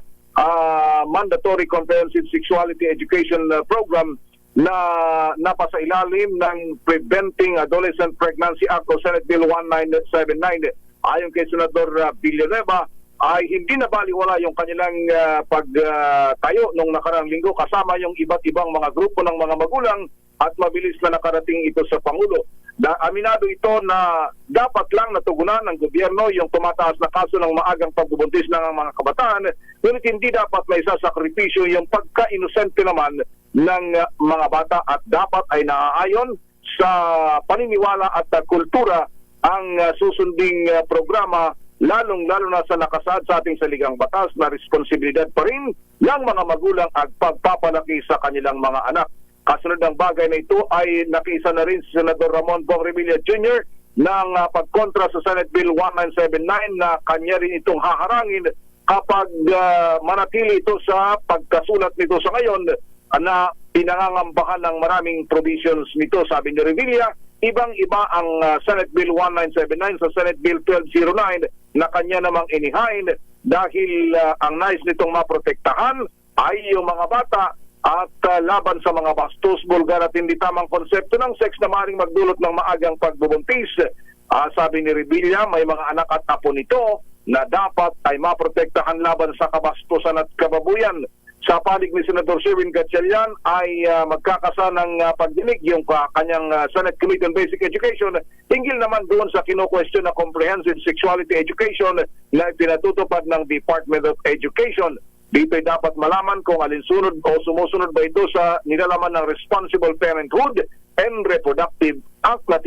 mandatory comprehensive sexuality education program na napasailalim ng Preventing Adolescent Pregnancy Act o Senate Bill 1979. Ayon kay Senador Villanueva, ay hindi nabaliwala yung kanilang pagtayo nung nakaraang linggo kasama yung iba't ibang mga grupo ng mga magulang at mabilis na nakarating ito sa Pangulo. Aminado ito na dapat lang natugunan ng gobyerno yung tumataas na kaso ng maagang pagbubuntis ng mga kabataan, ngunit hindi dapat may sasakripisyo yung pagka-inosente naman ng mga bata at dapat ay naaayon sa paniniwala at kultura ang susunding programa, lalong-lalo na sa nakasaad sa ating saligang batas na responsibilidad pa rin ng mga magulang at pagpapalaki sa kanilang mga anak. Kasunod ng bagay na ito ay nakiisa na rin si Senador Ramon Bong Revilla Jr. ng pagkontra sa Senate Bill 1979 na kanya rin itong haharangin kapag manatili ito sa pagkasulat nito sa ngayon na pinangangambahan ng maraming provisions nito. Sabi ni Revilla, ibang-iba ang Senate Bill 1979 sa Senate Bill 1209 na kanya namang inihain dahil ang nais nitong maprotektahan ay yung mga bata at laban sa mga bastos, bulgar at hindi tamang konsepto ng sex na maaaring magdulot ng maagang pagbubuntis. Sabi ni Revilla, may mga anak at apo nito na dapat ay maprotektahan laban sa kabastusan at kababuyan. Sa panig ni Senator Sherwin Gatchalian ay magkakasa ng pagdinig yung kanyang Senate Committee on Basic Education hinggil naman doon sa kino-question na comprehensive sexuality education na pinatutupad ng Department of Education. Dito ay dapat malaman kung alinsunod o sumusunod ba ito sa nilalaman ng Responsible Parenthood and Reproductive Act na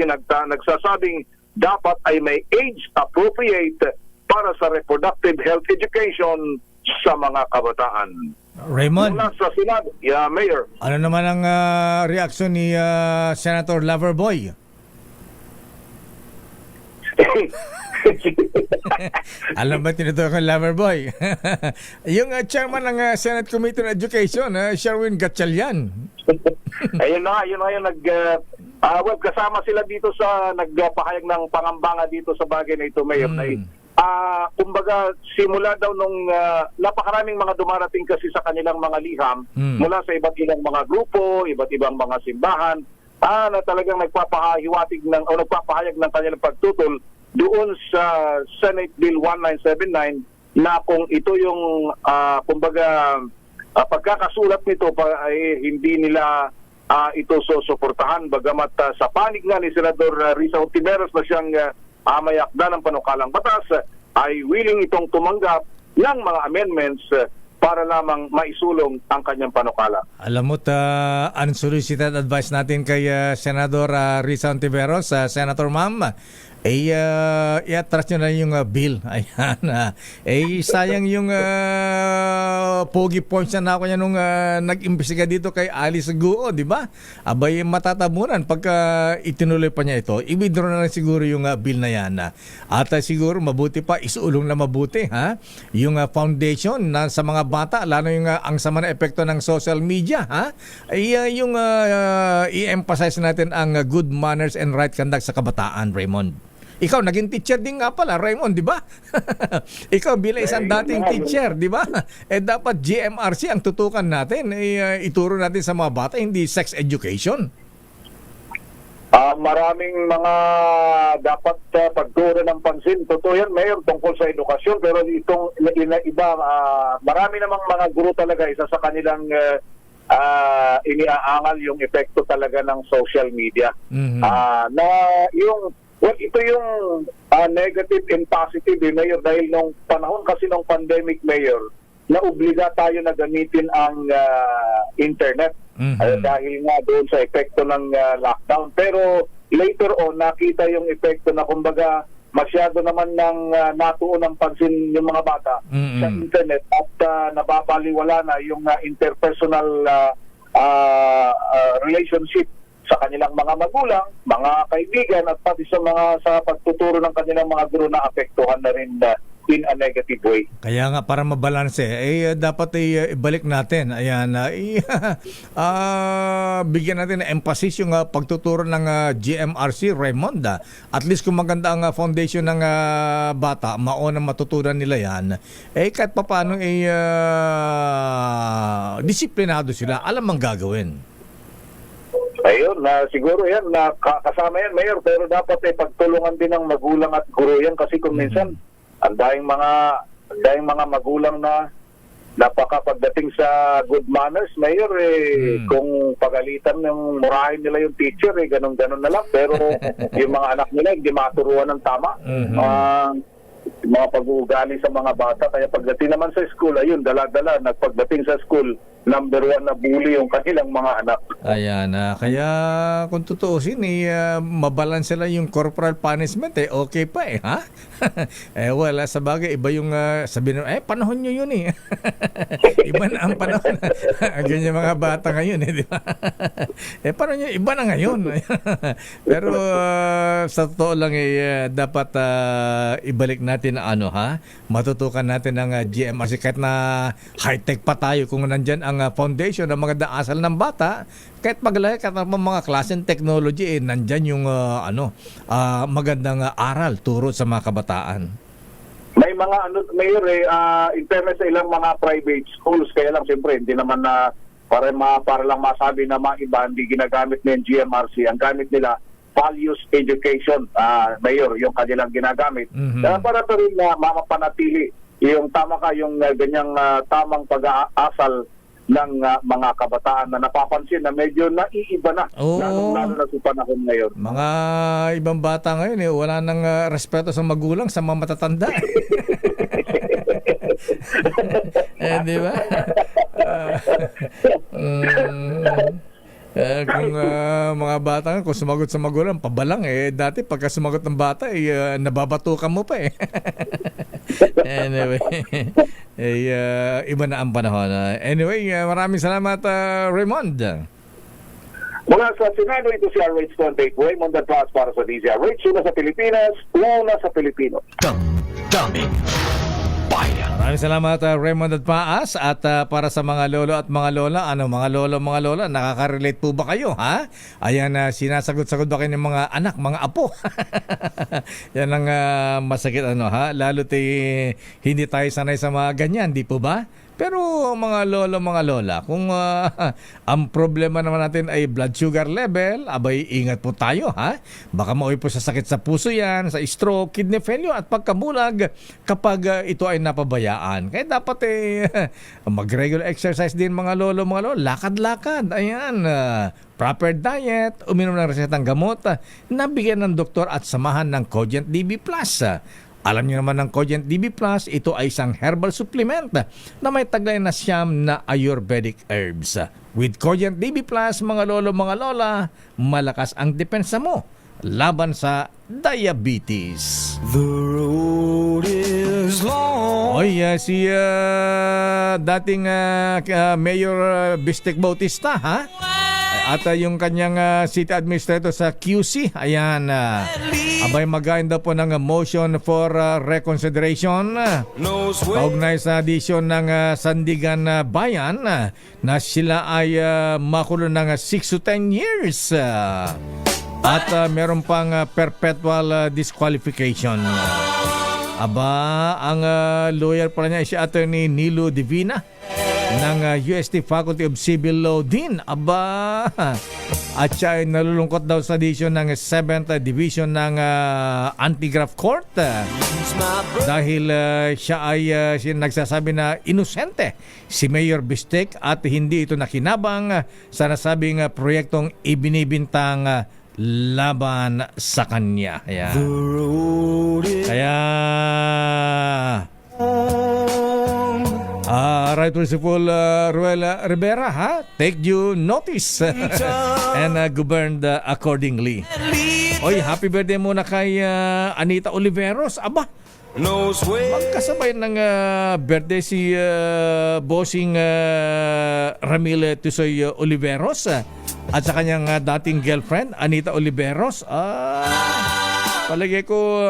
nagsasabing dapat ay may age-appropriate para sa reproductive health education sa mga kabataan. Raymond, mula sa Senado, Mayor. Ano naman ang reaksyon ni Senator Loverboy? Alam ba tinutukoy kang Loverboy? Yung chairman ng Senate Committee on Education, Sherwin Gatchalian. Ayun na yung kasama sila dito sa nagpahayag ng pangambanga dito sa bagay na ito, Mayor. Kumbaga, simula daw nung napakaraming mga dumarating kasi sa kanilang mga liham mula sa iba't ibang mga grupo, iba't ibang mga simbahan, na talagang nagpapahiwatig ng o nagpapahayag ng kanilang pagtutol doon sa Senate Bill 1979 na kung ito yung kumbaga pagkakasulat nito ay hindi nila ito susuportahan, bagamat sa panig nga ni Senador Risa Hontiveros na siyang may akda ng panukalang batas ay willing itong tumanggap ng mga amendments para lamang maisulong ang kanyang panukala. Alam mo, unsolicited advice natin kay Senador Risa Hontiveros, Senator Ma'am, i-atras nyo na yung bill. Ayan. Sayang yung pogi points na ako niya nung nag-imbestiga dito kay Alice Guo, di ba? Abay, matatabunan pagka itinuloy pa niya ito. I-withdraw na lang siguro yung bill na yan. At siguro mabuti pa, isuulong na mabuti. Yung foundation na sa mga bata, lalo yung ang sama na epekto ng social media. Yung i-emphasize natin ang good manners and right conduct sa kabataan, Raymond. Ikaw, naging teacher din nga pala, Raymond, di ba? Ikaw, bilang isang dating teacher, di ba? Dapat GMRC ang tutukan natin. Ituro natin sa mga bata, hindi sex education. Maraming mga dapat pagturo ng pansin. Totoo yan, Mayor, tungkol sa edukasyon. Pero itong iba, marami namang mga guro talaga, isa sa kanilang iniaangal yung epekto talaga ng social media. Na yung ito yung negative and positive, Mayor, dahil nung panahon kasi ng pandemic, Mayor, naobliga tayo na gamitin ang internet dahil nga doon sa epekto ng lockdown. Pero later on, nakita yung epekto na kumbaga masyado naman ng natuon ng pansin yung mga bata sa internet at nababaliwala na yung interpersonal relationship sa kanilang mga magulang, mga kaibigan at pati sa pagtuturo ng kanilang mga guro na apektuhan na rin in a negative way. Kaya nga para mabalanse, dapat ibalik natin. Ayan, bigyan natin ng emphasis yung pagtuturo ng GMRC, Raymond. At least kung maganda ang foundation ng bata, maunang matutunan nila yan. Kahit paano disiplinado sila, alam ang gagawin. Ayun, siguro yan, kasama yan, Mayor, pero dapat pagtulungan din ng magulang at guro yan kasi kung minsan, ang daing mga magulang na napakapagdating sa good manners, Mayor, kung pagalitan ng murahin nila yung teacher, ganun-ganun na lang, pero yung mga anak nila hindi maturuan ng tama. Mga pag-uugali sa mga bata, kaya pagdating naman sa school, ayun, dala-dala, nagpagdating sa school, number one na bully yung kanilang mga anak. Ayan, kaya kung tutuusin, mabalanse lang yung corporal punishment, okay pa ha? Wala, sa bagay, iba yung sabihin, panahon nyo yun iba na ang panahon. Ganyan mga bata ngayon, di ba? Panahon nyo, iba na ngayon. Pero sa totoo lang, dapat ibalik natin matutukan natin ang GMRC kahit na high-tech pa tayo kung nandyan ang foundation ng mga daasal ng bata, kahit paglaki kahit mga klaseng technology, nandyan yung magandang aral turo sa mga kabataan. May mga in fairness sa ilang mga private schools, kaya lang siyempre hindi naman na para lang masabi na mga iba hindi ginagamit ng GMRC. Ang gamit nila values education, Mayor, yung kanilang ginagamit. Kaya para pa rin na mapanatili yung yung ganyang tamang pag-aasal ng mga kabataan na napapansin na medyo naiiba na, lalo na sa panahon ngayon. Mga ibang bata ngayon, wala nang respeto sa magulang, sa mga matatanda. Di ba? Kung mga bata nga, kung sumagot sa magulang, pabalang dati pagka sumagot ng bata, nababatukan mo pa Anyway, iba na ang panahon. Anyway, maraming salamat, Raymond. Mula sa Senado, ito si RH28, Raymond Advance para sa DZRH, una sa Pilipinas, una sa Pilipino. Daming bayan. Maraming salamat, Raymond at Paas. At para sa mga lolo at mga lola, mga lola, nakaka-relate po ba kayo, ha? Ayan, sinasagot-sagot ba kayo ng mga anak, mga apo? Yan ang masakit, ha? Lalo't hindi tayo sanay sa mga ganyan, di po ba? Pero mga lola, kung ang problema naman natin ay blood sugar level, abay ingat po tayo, ha? Baka mauwi po sa sakit sa puso yan, sa stroke, kidney failure at pagkabulag kapag ito ay napabayaan. Kaya dapat mag-regular exercise din mga lolo, lakad-lakad, ayan, proper diet, uminom ng resetang gamot, nabigyan ng doktor at samahan ng Cogent DB+. Alam niyo naman ng Cogent DB+, ito ay isang herbal supplement na may taglay na siyam na Ayurvedic herbs. With Cogent DB+, mga lolo, mga lola, malakas ang depensa mo laban sa diabetes. The road is long. Si dating Mayor Bistek Bautista, ha? At yung kanyang city administrator sa QC, ayan, abay magayon daw po ng motion for reconsideration kaugnay sa addition ng Sandigan Bayan na sila ay makulong ng 6 to 10 years at meron pang perpetual disqualification. Ang lawyer pala niya si Attorney Nilo Divina ng UST Faculty of Civil Law din. At siya ay nalulungkot daw sa edition ng 7th Division ng Anti-Graft Court dahil siya ay nagsasabi na inosente si Mayor Bistek at hindi ito nakinabang sa nasabing proyektong ibinibintang laban sa kanya. Kaya Right Principal Ruela Rivera, take due notice and governed accordingly. Happy birthday muna kay Anita Oliveros. Magkasabay ng birthday si bossing Ramil Tusoy Oliveros at sa kanyang dating girlfriend Anita Oliveros. Palagay ko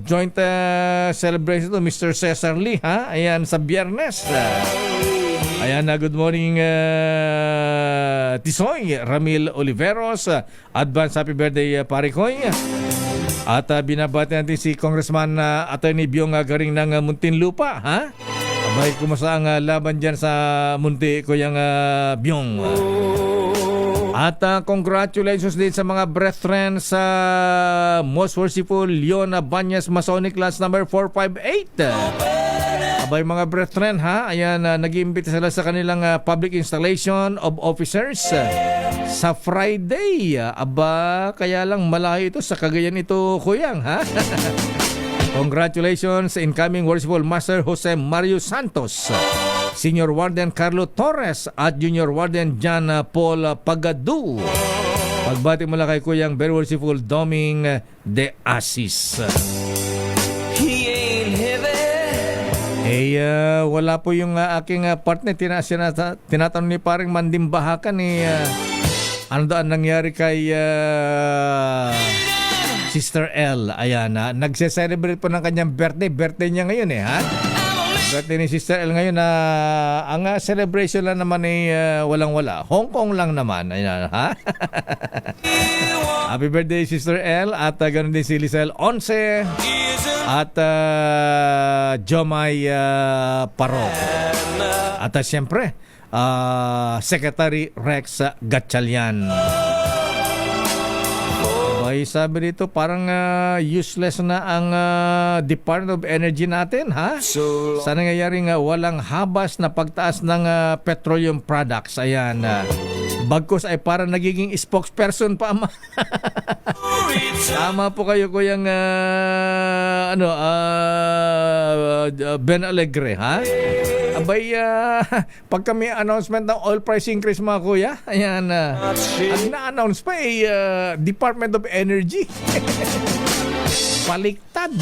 joint celebration to Mr. Cesar Lee, ha? Ayan, sa Biyernes. Ayan, good morning Tisoy Ramil Oliveros. Advance happy birthday pare koy. At binabati natin si Congressman Attorney Biong Garing ng Muntinlupa, ha? Abay, kumusta ang laban dyan sa Munti ko yung Biong? At congratulations din sa mga brethren sa Most Worshipful Leona Banyas Masonic Class number 458. Abay mga brethren, ha? Ayan, nag-iimbita sila sa kanilang public installation of officers sa Friday. Kaya lang malayo ito sa Cagayan ito, Kuyang, ha? Congratulations incoming Worshipful Master Jose Mario Santos, Senior Warden Carlo Torres at Junior Warden John Paul Pagadu. Pagbati mula kay Kuyang Very Worshipful Doming de Asis. Wala po yung aking partner. Tinatanong ni paring Mandimbahakan ano daw ang nangyari kay Sister L. Ayan, nagse-celebrate po ng kanyang birthday. Birthday niya ngayon ha? Birthday ni Sister L ngayon ang celebration lang naman walang-wala. Hong Kong lang naman. Ayan, ha? Happy birthday Sister L at ganoon din si Lisel 11 at Jomay Paro. At siyempre, Secretary Rex Gatchalian. Ay, sabi dito parang useless na ang Department of Energy natin, ha? Sa nangyayaring walang habas na pagtaas ng petroleum products. Ayan. Bagkus ay parang nagiging spokesperson pa. Tama po kayo, Kuyang Ben Alegre, ha? Abay, pag kami announcement ng oil price increase, mga kuya, ayan, ang na-announce pa Department of Energy. Baliktad.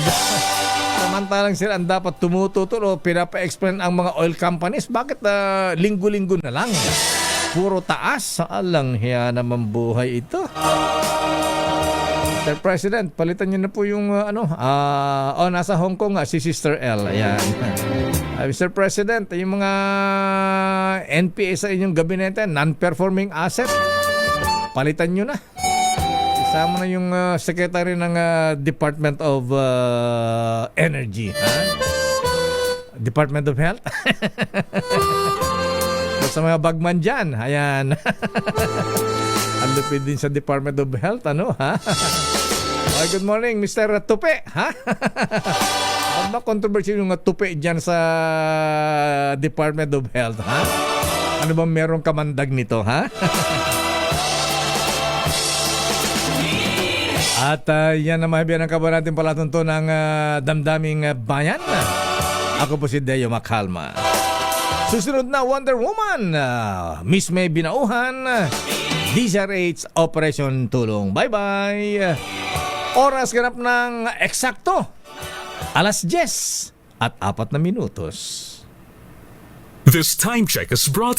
Samantalang sila ang dapat tumututol o pinapa-explain ang mga oil companies. Bakit linggo-linggo na lang? Puro taas. Alang hiya naman buhay ito. Mr. President, palitan niyo na po yung nasa Hong Kong si Sister L. Ayan. Mr. President, yung mga NPA sa inyong gabinete, non-performing asset, palitan nyo na. Isama na yung secretary ng Department of Energy. Ha? Department of Health. Sa mga bagman dyan, ayan. Ang lupid din sa Department of Health, ha? Good morning, Mr. Tupe, ha? Ano ba controversy yung tupe dyan sa Department of Health, ha? Ano ba merong kamandag nito, ha? At yan na mahibiyan ang kabar natin palatunto ng damdaming bayan. Ako po si Deo Macalma. Susunod na Wonder Woman, Miss May Binauhan, DZRH Operation Tulong. Bye-bye! Oras ganap ng eksakto 10:04 This time check is brought